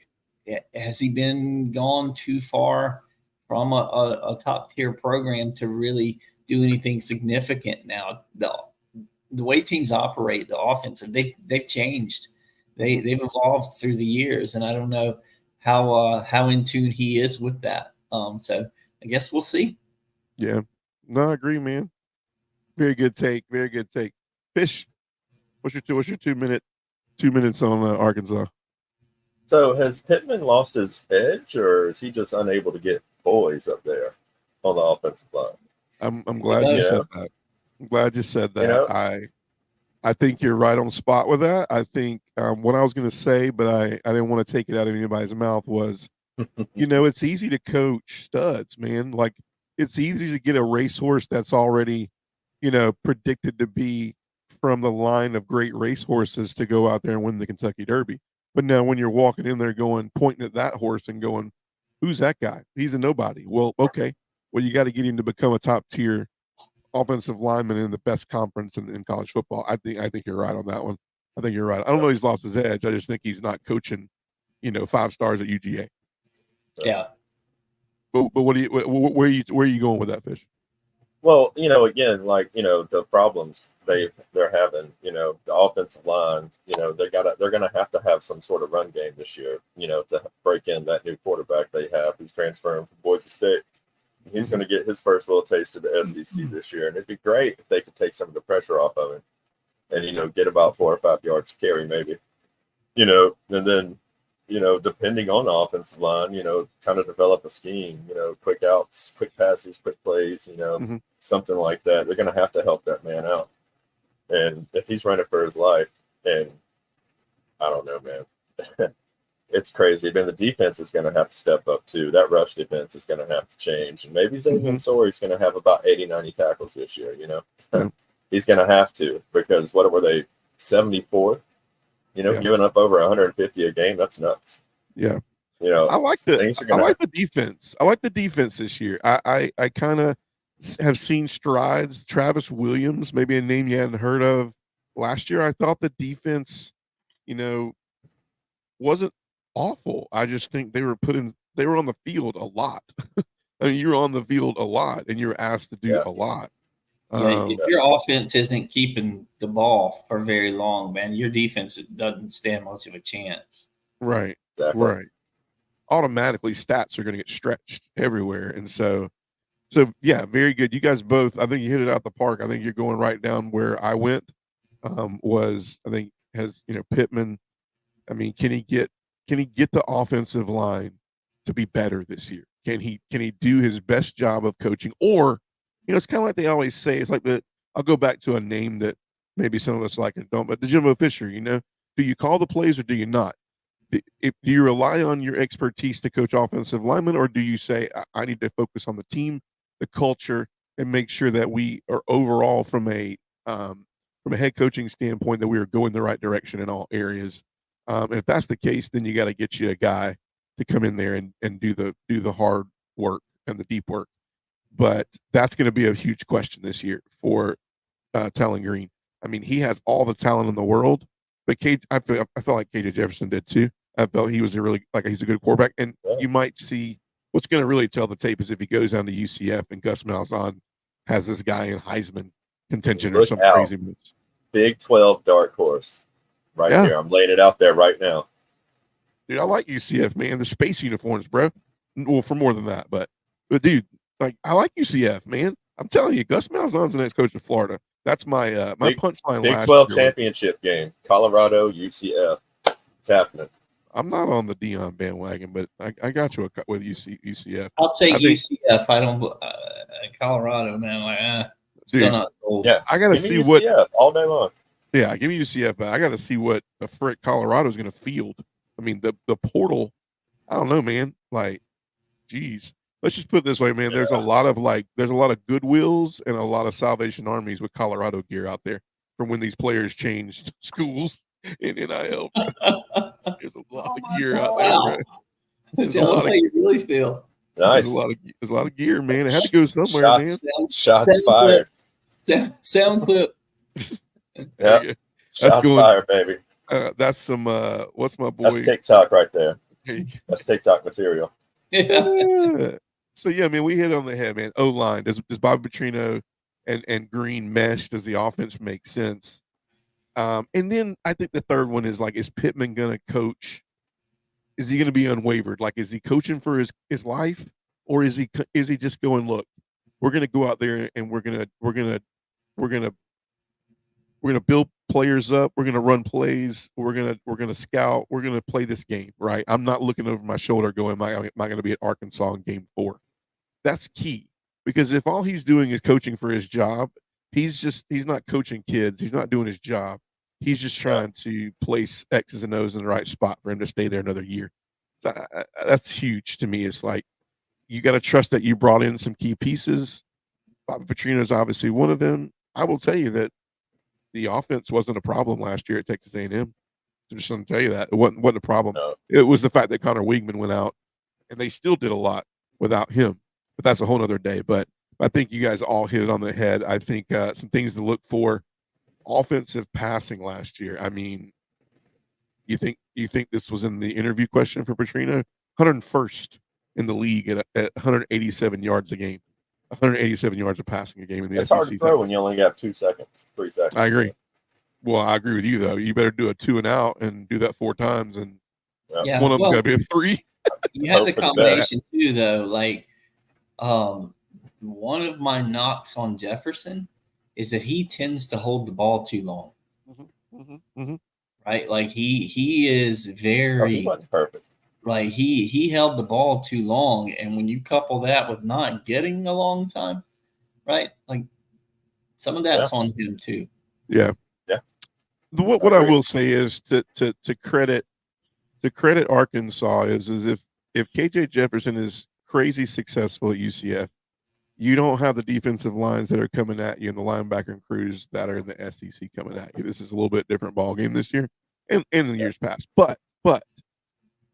has he been gone too far from a top tier program to really do anything significant now? The way teams operate, the offensive, they've changed. They've evolved through the years, and I don't know how in tune he is with that. So I guess we'll see. Yeah, no, I agree, man. Very good take. Very good take. Fish, what's your 2 minutes on Arkansas? So has Pittman lost his edge, or is he just unable to get boys up there on the offensive line? I'm glad you said that. I'm glad you said that. You know? I think you're right on the spot with that. I think what I was going to say, but I didn't want to take it out of anybody's mouth was, it's easy to coach studs, man. Like it's easy to get a racehorse that's already, predicted to be from the line of great racehorses to go out there and win the Kentucky Derby. But now when you're walking in there pointing at that horse and going, who's that guy? He's a nobody. Well, okay. Well, you got to get him to become a top tier offensive lineman in the best conference in college football. I think you're right on that one. I think you're right. I don't know he's lost his edge. I just think he's not coaching, 5 stars at UGA. Yeah. But where are you going with that, Fish? Well, again, like, the problems they're having, the offensive line, they're gonna have to have some sort of run game this year, to break in that new quarterback they have who's transferring from Boise State. He's going to get his first little taste of the SEC this year, and it'd be great if they could take some of the pressure off of him, and get about 4 or 5 yards carry maybe, and then depending on the offensive line, kind of develop a scheme, quick outs, quick passes, quick plays, something like that. They're going to have to help that man out. And if he's running for his life, and I don't know, man, it's crazy. Then the defense is going to have to step up too. That rush defense is going to have to change. And maybe Xavier Sawyer is going to have about 80, 90 tackles this year, He's going to have to, because what were they, 74? Giving up over 150 a game, that's nuts. Yeah. I like the defense. I like the defense this year. I kind of have seen strides. Travis Williams, maybe a name you hadn't heard of last year. I thought the defense, wasn't awful. I just think they were on the field a lot. I mean, you're on the field a lot and you're asked to do a lot. Yeah, if your offense isn't keeping the ball for very long, man, your defense doesn't stand much of a chance. Right. Exactly. Right. Automatically, stats are going to get stretched everywhere, and so yeah, very good. You guys both, I think you hit it out the park. I think you're going right down where I went. Pittman. I mean, can he get the offensive line to be better this year? Can he do his best job of coaching? Or, it's kind of like they always say, it's like I'll go back to a name that maybe some of us like and don't, but the Jimbo Fisher, do you call the plays or do you not? Do you rely on your expertise to coach offensive linemen, or do you say, I need to focus on the team, the culture, and make sure that we are overall from a head coaching standpoint that we are going the right direction in all areas? If that's the case, then you got to get you a guy to come in there and do the hard work and the deep work. But that's going to be a huge question this year for Talon Green. I mean, he has all the talent in the world, but I felt like KJ Jefferson did too. I felt he was he's a good quarterback, and you might see what's going to really tell the tape is if he goes down to UCF and Gus Malzahn has this guy in Heisman contention or some craziness. Big 12 dark horse. Right here. I'm laying it out there right now. Dude, I like UCF, man. The space uniforms, bro. Well, for more than that, but dude, I like UCF, man. I'm telling you, Gus Malzahn's the next coach of Florida. That's my punchline. Big 12 championship game. Colorado, UCF. It's happening. I'm not on the Deion bandwagon, but I got you with UCF. I'll take UCF. I don't Colorado, man. Dude, I got to see UCF what all day long. Yeah, give me UCF, but I got to see what the frick Colorado's going to field. I mean, the portal, I don't know, man. Geez. Let's just put it this way, man. There's a lot of Goodwills and a lot of Salvation Armies with Colorado gear out there from when these players changed schools in NIL. There's a lot of gear out there, man. Tell us how you really feel. Nice. There's a lot of gear, man. It had to go somewhere, man. Shots fired. Sound clip. Yeah, that's going fire, baby. That's some. What's my boy? That's TikTok right there. That's TikTok material. Yeah. So yeah, man, we hit on the head, man. O-line, does Bobby Petrino and Green mesh? Does the offense make sense? And then I think the third one is is Pittman gonna coach? Is he gonna be unwavered? Is he coaching for his life, or is he just going, look, we're gonna go out there and we're gonna build players up. We're gonna run plays. We're gonna scout. We're gonna play this game, right? I'm not looking over my shoulder going, am I gonna be at Arkansas in game 4? That's key, because if all he's doing is coaching for his job, he's not coaching kids. He's not doing his job. He's just trying to place X's and O's in the right spot for him to stay there another year. So that's huge to me. It's like, you got to trust that you brought in some key pieces. Bobby Petrino is obviously one of them. I will tell you that the offense wasn't a problem last year at Texas A&M. I'm just going to tell you that. It wasn't a problem. No. It was the fact that Connor Weigman went out, and they still did a lot without him. But that's a whole other day. But I think you guys all hit it on the head. I think some things to look for. Offensive passing last year. I mean, you think this was in the interview question for Petrino? 101st in the league at 187 yards a game. 187 yards of passing a game in the SEC. It's hard to throw when you only got 2 seconds, 3 seconds. I agree. Well, I agree with you, though. You better do a 2 and out and do that 4 times, and one of them got to be a 3. You had the combination, too, though. Like, one of my knocks on Jefferson is that he tends to hold the ball too long. Right? Like, he is very he wasn't perfect. Like, he held the ball too long, and when you couple that with not getting a long time, right? Like, some of that's on him too. Yeah. What I will say is to credit Arkansas is if KJ Jefferson is crazy successful at UCF, you don't have the defensive lines that are coming at you and the linebacker crews that are in the SEC coming at you. This is a little bit different ball game this year and in the years past. But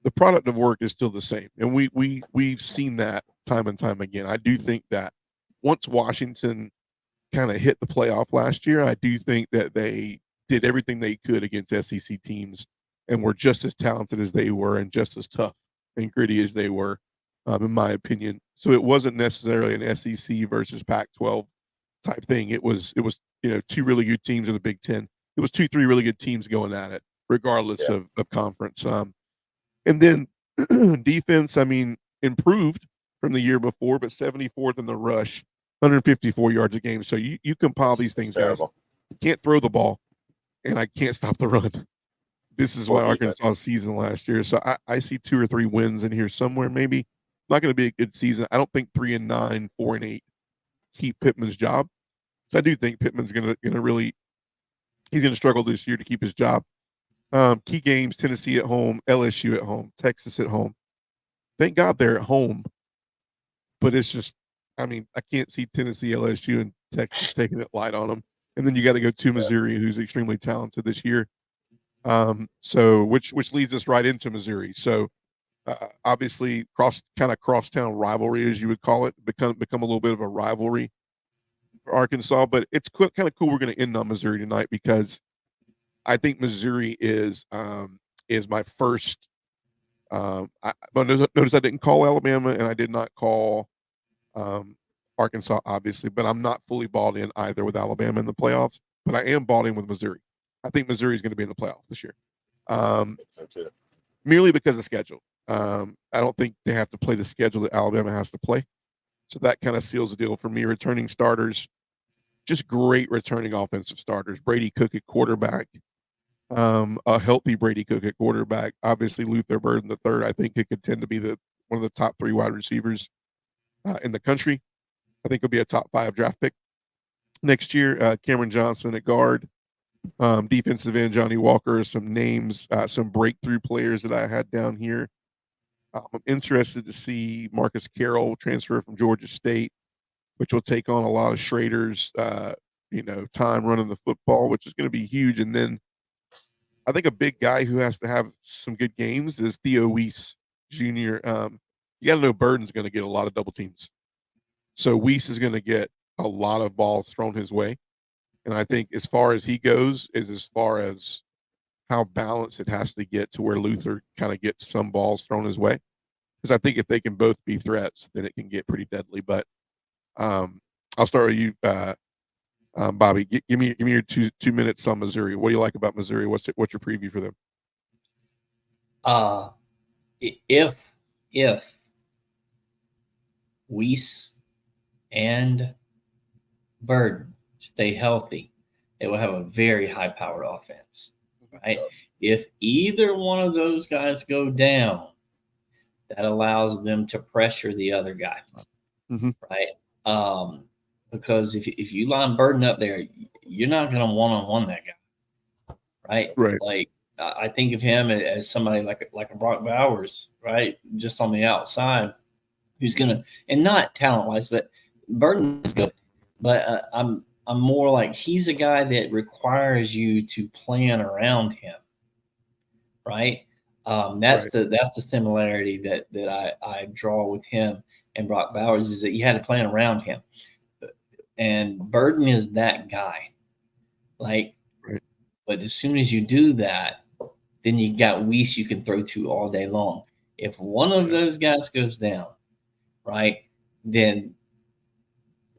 the product of work is still the same. And we've seen that time and time again. I do think that once Washington kind of hit the playoff last year, I do think that they did everything they could against SEC teams and were just as talented as they were and just as tough and gritty as they were, in my opinion. So it wasn't necessarily an SEC versus Pac-12 type thing. It was 2 really good teams in the Big Ten. It was 2-3 really good teams going at it, regardless of conference. And then defense, I mean, improved from the year before, but 74th in the rush, 154 yards a game. So you compile these things, guys. You can't throw the ball, and I can't stop the run. This is why Arkansas season last year. So I see 2 or 3 wins in here somewhere, maybe. Not going to be a good season. I don't think 3-9, 4-8 keep Pittman's job. So I do think Pittman's going to really, he's going to struggle this year to keep his job. Key games: Tennessee at home, LSU at home, Texas at home. Thank God they're at home, but it's just, I mean, I can't see Tennessee, LSU, and Texas taking it light on them. And then you got to go to Missouri, who's extremely talented this year. So which leads us right into Missouri. So obviously crosstown rivalry, as you would call it, become a little bit of a rivalry for Arkansas. But it's kind of cool. We're going to end on Missouri tonight because I think Missouri is my first. Notice I didn't call Alabama and I did not call Arkansas, obviously, but I'm not fully bought in either with Alabama in the playoffs. But I am bought in with Missouri. I think Missouri is going to be in the playoff this year, merely because of schedule. I don't think they have to play the schedule that Alabama has to play, so that kind of seals the deal for me. Returning starters, just great returning offensive starters. Brady Cook at quarterback. A healthy Brady Cook at quarterback. Obviously, Luther Burden III, I think, could contend to be one of the top 3 wide receivers in the country. I think he'll be a top 5 draft pick next year. Cameron Johnson at guard. Defensive end Johnny Walker. Some names, some breakthrough players that I had down here. I'm interested to see Marcus Carroll transfer from Georgia State, which will take on a lot of Schrader's, time running the football, which is going to be huge. And then I think a big guy who has to have some good games is Theo Weiss Jr. You got to know Burden's going to get a lot of double teams. So Weiss is going to get a lot of balls thrown his way. And I think as far as he goes is as far as how balanced it has to get to where Luther kind of gets some balls thrown his way. Because I think if they can both be threats, then it can get pretty deadly. But I'll start with you, Bobby. Give me your two minutes on Missouri. What do you like about Missouri? What's your preview for them? If Weiss and Burden stay healthy, they will have a very high-powered offense, right? If either one of those guys go down, that allows them to pressure the other guy, right? Because if you line Burden up there, you're not going to one-on-one that guy, right? Right. Like I think of him as somebody like a Brock Bowers, right? Just on the outside, who's going to, and not talent-wise, but Burden is good. But I'm more like he's a guy that requires you to plan around him, right? That's the similarity that I draw with him and Brock Bowers is that you had to plan around him, and Burden is that guy, like. Right. But as soon as you do that, then you got Weiss you can throw to all day long. If one of those guys goes down, right, then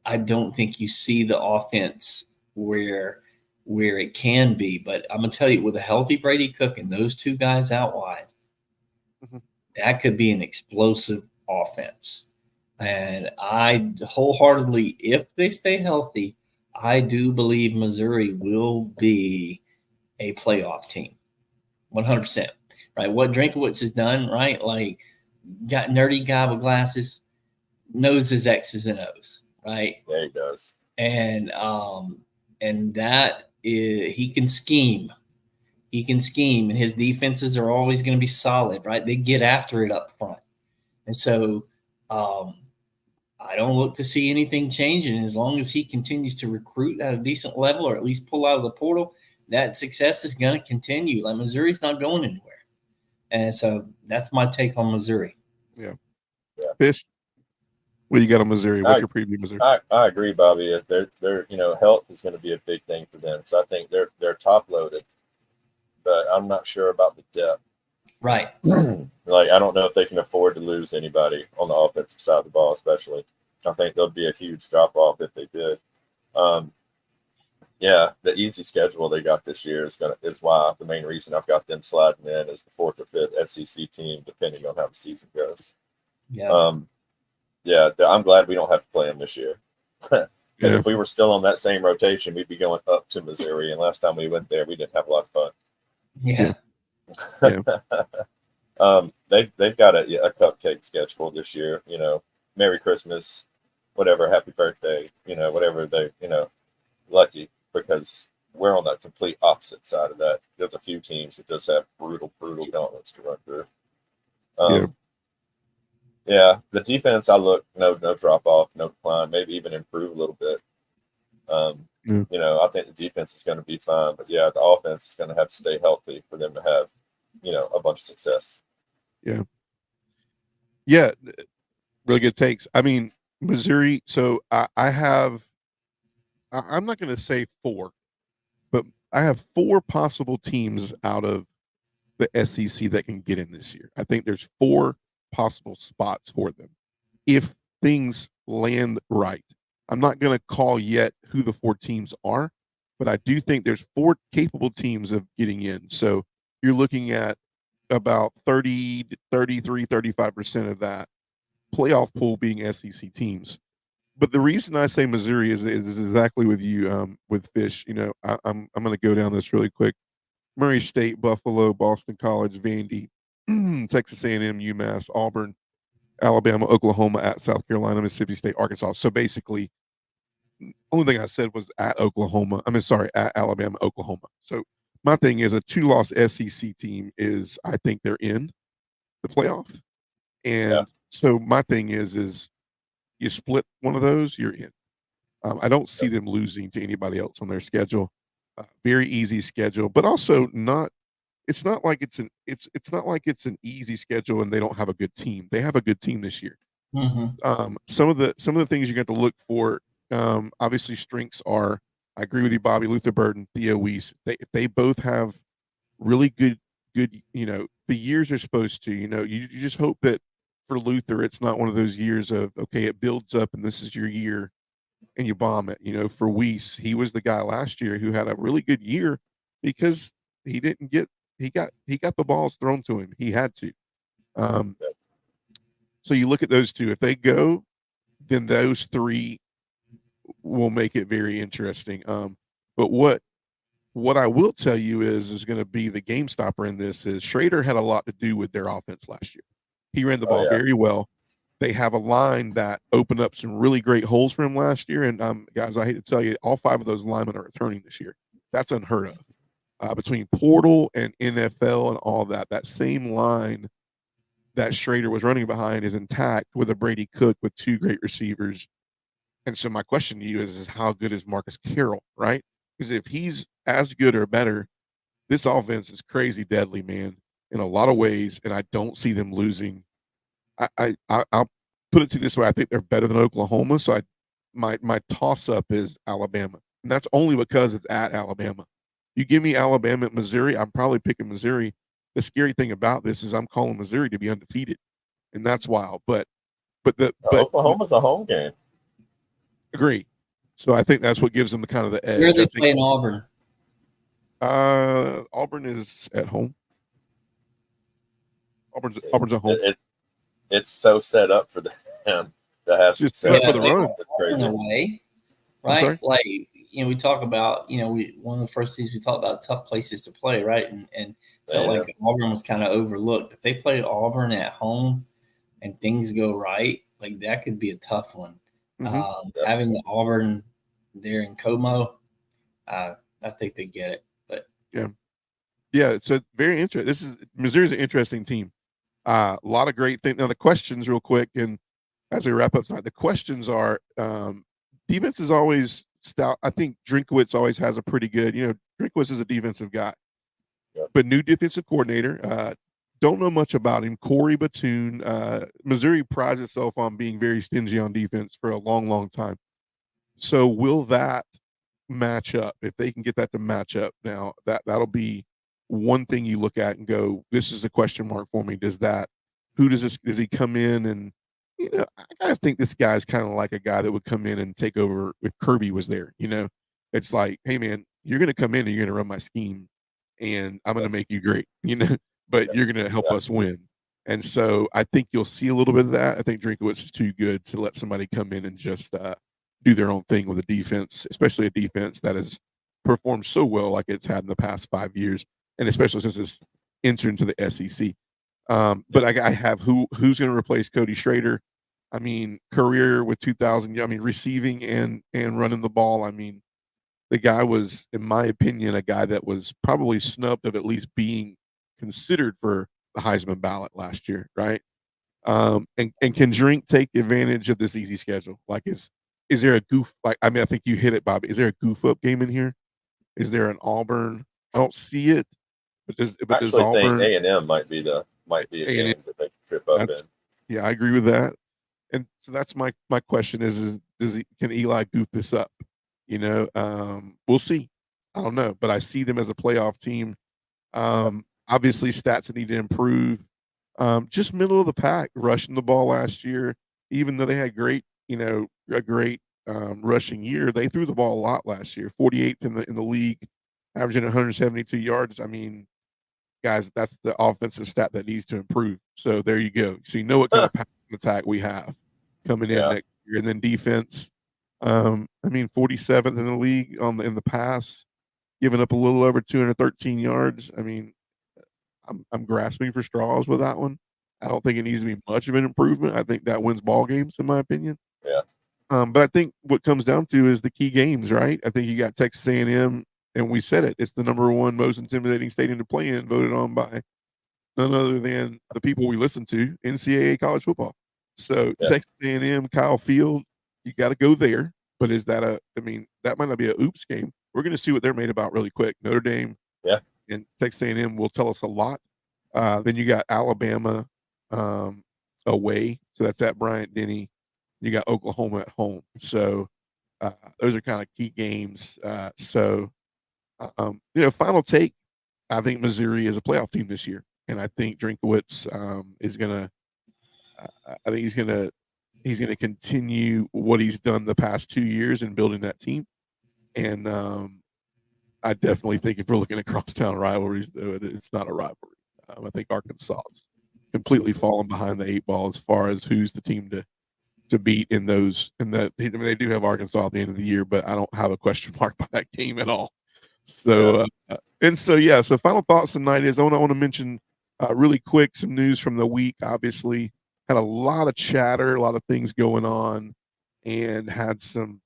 I don't think you see the offense where it can be. But I'm gonna tell you, with a healthy Brady Cook and those two guys out wide, that could be an explosive offense. And I wholeheartedly, if they stay healthy, I do believe Missouri will be a playoff team, 100%. Right? What Drinkowitz has done, right? Like, got nerdy guy with glasses, knows his X's and O's, right? Yeah, he does. And that is, he can scheme. He can scheme, and his defenses are always going to be solid, right? They get after it up front. And so I don't look to see anything changing. As long as he continues to recruit at a decent level or at least pull out of the portal, that success is going to continue. Like, Missouri's not going anywhere. And so that's my take on Missouri. Yeah. Fish, what do you got on Missouri? What's your preview, Missouri? I agree, Bobby. They're health is going to be a big thing for them. So I think they're top loaded, but I'm not sure about the depth. Right. Like, I don't know if they can afford to lose anybody on the offensive side of the ball, especially. I think there'll be a huge drop off if they did. Yeah, the easy schedule they got this year is why the main reason I've got them sliding in as the 4th or 5th SEC team, depending on how the season goes. Yeah. Yeah, I'm glad we don't have to play them this year. If we were still on that same rotation, we'd be going up to Missouri. And last time we went there, we didn't have a lot of fun. Yeah. They've got a cupcake schedule this year. Merry Christmas, whatever, happy birthday, whatever they, lucky, because we're on the complete opposite side of that. There's a few teams that just have brutal gauntlets to run through. Yeah, the defense, no drop off, no decline, maybe even improve a little bit. I think the defense is going to be fine, but yeah, the offense is going to have to stay healthy for them to have, a bunch of success. Yeah, really good takes. I mean, Missouri. So I'm not going to say 4, but I have 4 possible teams out of the SEC that can get in this year. I think there's 4 possible spots for them if things land right. I'm not going to call yet who the 4 teams are, but I do think there's 4 capable teams of getting in. So you're looking at about 30, 33, 35% of that playoff pool being SEC teams. But the reason I say Missouri is exactly with you, with Fish. I'm going to go down this really quick. Murray State, Buffalo, Boston College, Vandy, Texas A&M, UMass, Auburn, Alabama, Oklahoma, at South Carolina, Mississippi State, Arkansas. So basically, only thing I said was at Alabama, Oklahoma. So my thing is a 2-loss SEC team is, I think they're in the playoff. And so my thing is you split one of those, you're in. I don't see them losing to anybody else on their schedule. Very easy schedule, but also not. It's not like it's an easy schedule and they don't have a good team. They have a good team this year. Some of the things you got to look for. Obviously, strengths are. I agree with you, Bobby. Luther Burden, Theo Weiss. They both have really good. The years are supposed to. You just hope that for Luther, it's not one of those years of, okay, it builds up and this is your year and you bomb it. For Weiss, he was the guy last year who had a really good year because he got the balls thrown to him. He had to. So you look at those 2. If they go, then those 3 will make it very interesting. But what what I will tell you is going to be the game stopper in this is Schrader had a lot to do with their offense last year. He ran the ball very well. They have a line that opened up some really great holes for him last year. And guys, I hate to tell you, all 5 of those linemen are returning this year. That's unheard of. Between portal and NFL and all that, that same line that Schrader was running behind is intact with a Brady Cook with 2 great receivers. And so my question to you is how good is Marcus Carroll, right? Because if he's as good or better, this offense is crazy deadly, man, in a lot of ways. And I don't see them losing. I'll put it to you this way. I think they're better than Oklahoma. So my toss-up is Alabama. And that's only because it's at Alabama. You give me Alabama at Missouri, I'm probably picking Missouri. The scary thing about this is I'm calling Missouri to be undefeated. And that's wild. But Oklahoma's a home game. Agree. So I think that's what gives them the kind of the edge. Where are they playing Auburn? Auburn is at home. Auburn's at home. It's so set up for them to have just set up for the run. In a way, right? Like we talk about one of the first things we talked about tough places to play, right? And felt like Auburn was kind of overlooked. If they play Auburn at home and things go right, like that could be a tough one. Having Auburn there in Como, I think they get it. But yeah. So very interesting. Missouri's an interesting team. A lot of great things. Now the questions, real quick, and as we wrap up tonight, the questions are: defense is always stout. I think Drinkwitz always has a pretty good. Drinkwitz is a defensive guy, but new defensive coordinator. Don't know much about him. Corey Batoon. Missouri prides itself on being very stingy on defense for a long, long time. So will that match up? If they can get that to match up, now that'll be one thing you look at and go, this is a question mark for me. Does he come in and, I kind of think this guy's kind of like a guy that would come in and take over if Kirby was there. It's like, hey man, you're going to come in and you're going to run my scheme and I'm going to make you great, but you're going to help us win. And so I think you'll see a little bit of that. I think Drinkwitz is too good to let somebody come in and just do their own thing with a defense, especially a defense that has performed so well like it's had in the past 5 years. And especially since it's entered into the SEC. But I have who's going to replace Cody Schrader. I mean, career with 2,000. I mean, receiving and running the ball. I mean, the guy was, in my opinion, a guy that was probably snubbed of at least being considered for the Heisman ballot last year, right? And can Drink take advantage of this easy schedule? Like, is there a goof? Like, I mean, I think you hit it, Bobby. Is there a goof up game in here? Is there an Auburn? I don't see it. But does Auburn? Think A&M might be a game that they can trip up in. Yeah, I agree with that. And so that's my question is can Eli goof this up? We'll see. I don't know, but I see them as a playoff team. Obviously, stats that need to improve. Just middle of the pack, rushing the ball last year. Even though they had a great rushing year, they threw the ball a lot last year. 48th in the league, averaging 172 yards. I mean, guys, that's the offensive stat that needs to improve. So there you go. So what kind of passing attack we have coming in next year. And then defense, 47th in the league in the pass, giving up a little over 213 yards. I mean, I'm grasping for straws with that one. I don't think it needs to be much of an improvement. I think that wins ball games, in my opinion. Yeah. But I think what comes down to is the key games, right? I think you got Texas A&M. And we said it. It's the number 1 most intimidating stadium to play in, voted on by none other than the people we listen to, NCAA college football. So Texas A&M, Kyle Field, you got to go there. But is that that might not be a oops game. We're going to see what they're made about really quick. Notre Dame and Texas A&M will tell us a lot. Then you got Alabama away. So that's at Bryant-Denny. You got Oklahoma at home. So those are kind of key games. Final take, I think Missouri is a playoff team this year. And I think Drinkwitz is going to I think he's going to continue what he's done the past 2 years in building that team. And I definitely think if we're looking at crosstown rivalries, though, it's not a rivalry. I think Arkansas is completely fallen behind the 8 ball as far as who's the team to beat in those. They do have Arkansas at the end of the year, but I don't have a question mark by that game at all. So so final thoughts tonight is I want to mention really quick some news from the week. Obviously, had a lot of chatter, a lot of things going on, and had some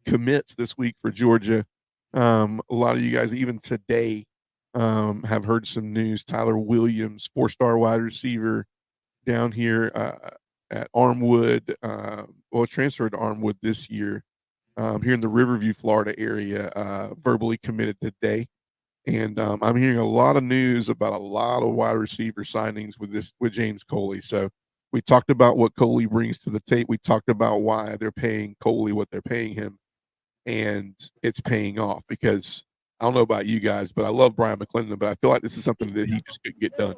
commits this week for Georgia. A lot of you guys, even today, have heard some news. Tyler Williams, 4-star wide receiver down here at Armwood, transferred to Armwood this year, here in the Riverview, Florida area, verbally committed today. And I'm hearing a lot of news about a lot of wide receiver signings with James Coley. So we talked about what Coley brings to the tape. We talked about why they're paying Coley what they're paying him, and it's paying off because I don't know about you guys, but I love Brian McClendon, but I feel like this is something that he just couldn't get done.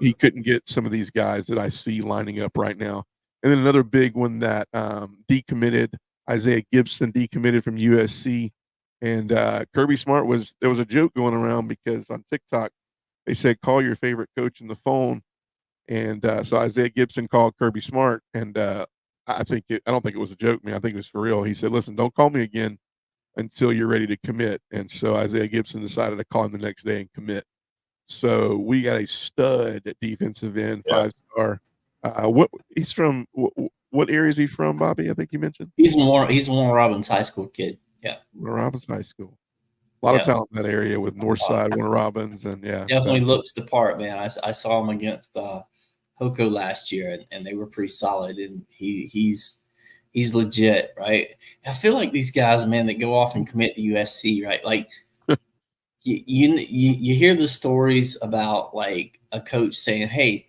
He couldn't get some of these guys that I see lining up right now. And then another big one that decommitted, Isaiah Gibson decommitted from USC. And Kirby Smart there was a joke going around because on TikTok they said call your favorite coach on the phone, and so Isaiah Gibson called Kirby Smart, and I don't think it was a joke, man. I think it was for real. He said, "Listen, don't call me again until you're ready to commit." And so Isaiah Gibson decided to call him the next day and commit. So we got a stud at defensive end, 5-star. He's from? What area is he from, Bobby? I think you mentioned he's Warner Robins High School kid. Yeah, Warner Robins High School. A lot of talent in that area with Northside, Warner Robins, and definitely looks the part, man. I saw him against Hoko last year, and they were pretty solid. And he's legit, right? I feel like these guys, man, that go off and commit to USC, right? Like you hear the stories about like a coach saying, "Hey,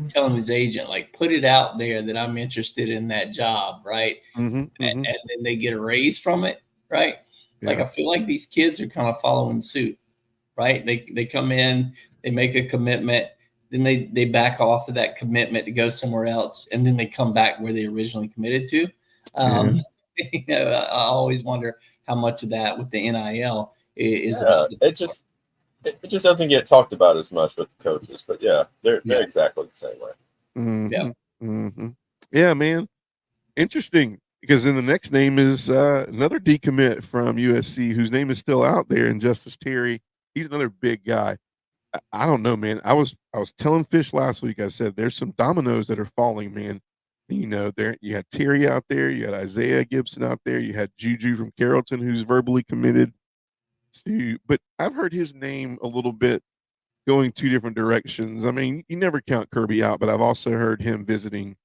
telling his agent, like, put it out there that I'm interested in that job," right? And then they get a raise from it, right? Yeah. Like I feel like these kids are kind of following suit, right? They come in, they make a commitment, then they back off of that commitment to go somewhere else, and then they come back where they originally committed to. I always wonder how much of that with the NIL is about. It just doesn't get talked about as much with the coaches, but they're exactly the same way. Yeah, man. Interesting, because then the next name is another decommit from USC whose name is still out there, and Justice Terry. He's another big guy. I don't know, man. I was telling Fish last week. I said there's some dominoes that are falling, man. You know, there you had Terry out there, you had Isaiah Gibson out there, you had Juju from Carrollton who's verbally committed to. But I've heard his name a little bit going two different directions. I mean, you never count Kirby out, but I've also heard him visiting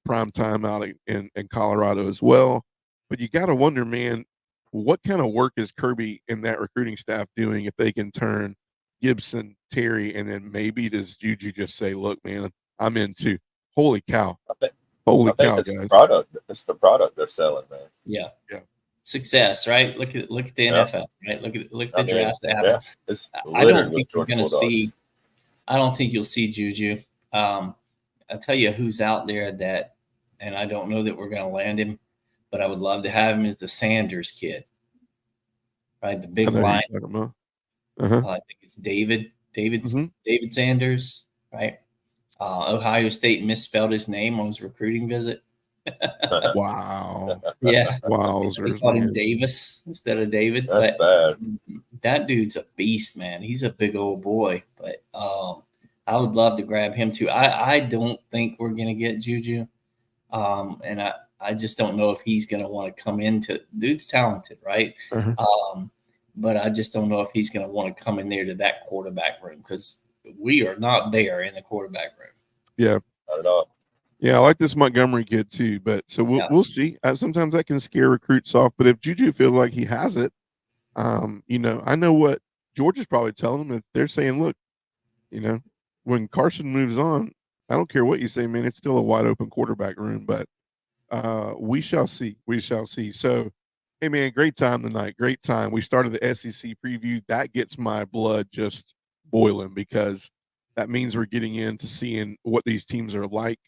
prime time out in Colorado as well. But you got to wonder, man, what kind of work is Kirby and that recruiting staff doing if they can turn Gibson, Terry, and then maybe does Juju just say, "Look, man, I'm into." Holy cow! Holy cow, guys! It's the product they're selling, man. Yeah. Success, right? Look at the NFL, right? Look at the drafts that happen. I don't think you're going to see. I don't think you'll see Juju. I'll tell you who's out there that, and I don't know that we're going to land him, but I would love to have him, is the Sanders kid, right? The big line. I think it's David Sanders, right? Ohio State misspelled his name on his recruiting visit. Wow. Yeah. Wow. They called him Davis instead of David. That's bad. That dude's a beast, man. He's a big old boy. But I would love to grab him too. I don't think we're going to get Juju. And I just don't know if he's going to want to come into – dude's talented, right? But I just don't know if he's going to want to come in there to that quarterback room because we are not there in the quarterback room. Yeah. Not at all. Yeah, I like this Montgomery kid too, but so we'll see. Sometimes that can scare recruits off, but if Juju feels like he has it, you know, I know what Georgia's probably telling them. If they're saying, look, you know, when Carson moves on, I don't care what you say, man, it's still a wide open quarterback room, but we shall see. We shall see. So, hey, man, great time tonight. Great time. We started the SEC preview. That gets my blood just boiling because that means we're getting into seeing what these teams are like.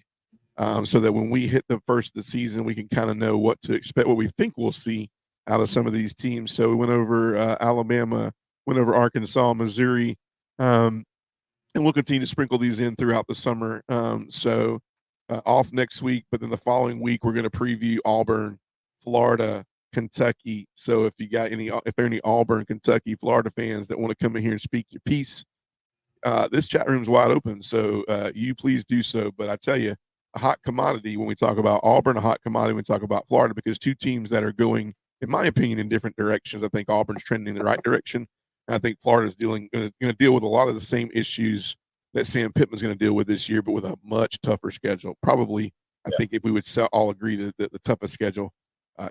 So that when we hit the first of the season, we can kind of know what to expect, what we think we'll see out of some of these teams. So we went over Alabama, went over Arkansas, Missouri, and we'll continue to sprinkle these in throughout the summer. Off next week, but then the following week, we're going to preview Auburn, Florida, Kentucky. So if there are any Auburn, Kentucky, Florida fans that want to come in here and speak your piece, this chat room's wide open. So you please do so. But I tell you, a hot commodity when we talk about Auburn, a hot commodity when we talk about Florida, because two teams that are going, in my opinion, in different directions. I think Auburn's trending in the right direction. And I think Florida's going to deal with a lot of the same issues that Sam Pittman's going to deal with this year, but with a much tougher schedule. Probably, I think if we would all agree that the toughest schedule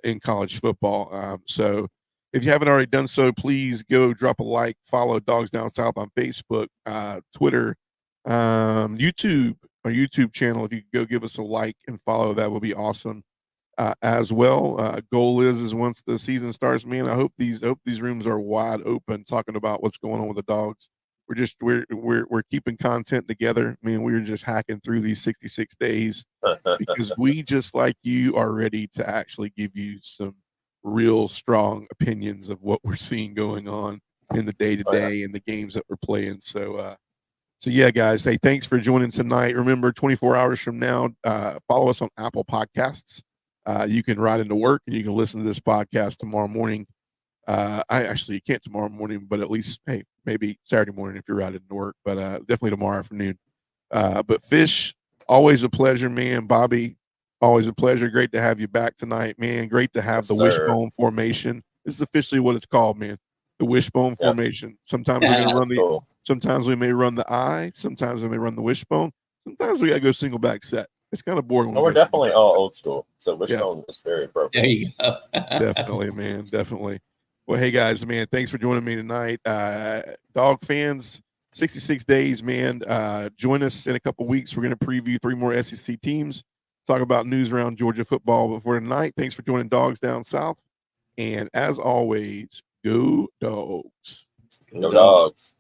in college football. So if you haven't already done so, please go drop a like, follow Dogs Down South on Facebook, Twitter, YouTube, our YouTube channel. If you could go give us a like and follow, that will be awesome as well. Goal is once the season starts, man, I hope these rooms are wide open talking about what's going on with the Dogs. We're keeping content together. I mean, we're just hacking through these 66 days because we, just like you, are ready to actually give you some real strong opinions of what we're seeing going on in the day-to-day and the games that we're playing. So yeah, guys, hey, thanks for joining tonight. Remember, 24 hours from now, follow us on Apple Podcasts. You can ride into work and you can listen to this podcast tomorrow morning. You can't tomorrow morning, but at least, hey, maybe Saturday morning if you're riding to work, but definitely tomorrow afternoon. But Fish, always a pleasure, man. Bobby, always a pleasure. Great to have you back tonight, man. Great to have the wishbone formation. This is officially what it's called, man. The wishbone formation. Sometimes we're going to run sometimes we may run the I, sometimes we may run the wishbone. Sometimes we got to go single back set. It's kind of boring. No, we're definitely all old school. So wishbone is very appropriate. There you go. Definitely, man. Definitely. Well, hey, guys, man, thanks for joining me tonight. Dog fans, 66 days, man. Join us in a couple weeks. We're going to preview 3 more SEC teams, talk about news around Georgia football. But for tonight, thanks for joining Dogs Down South. And as always, go Dogs. Go Dogs.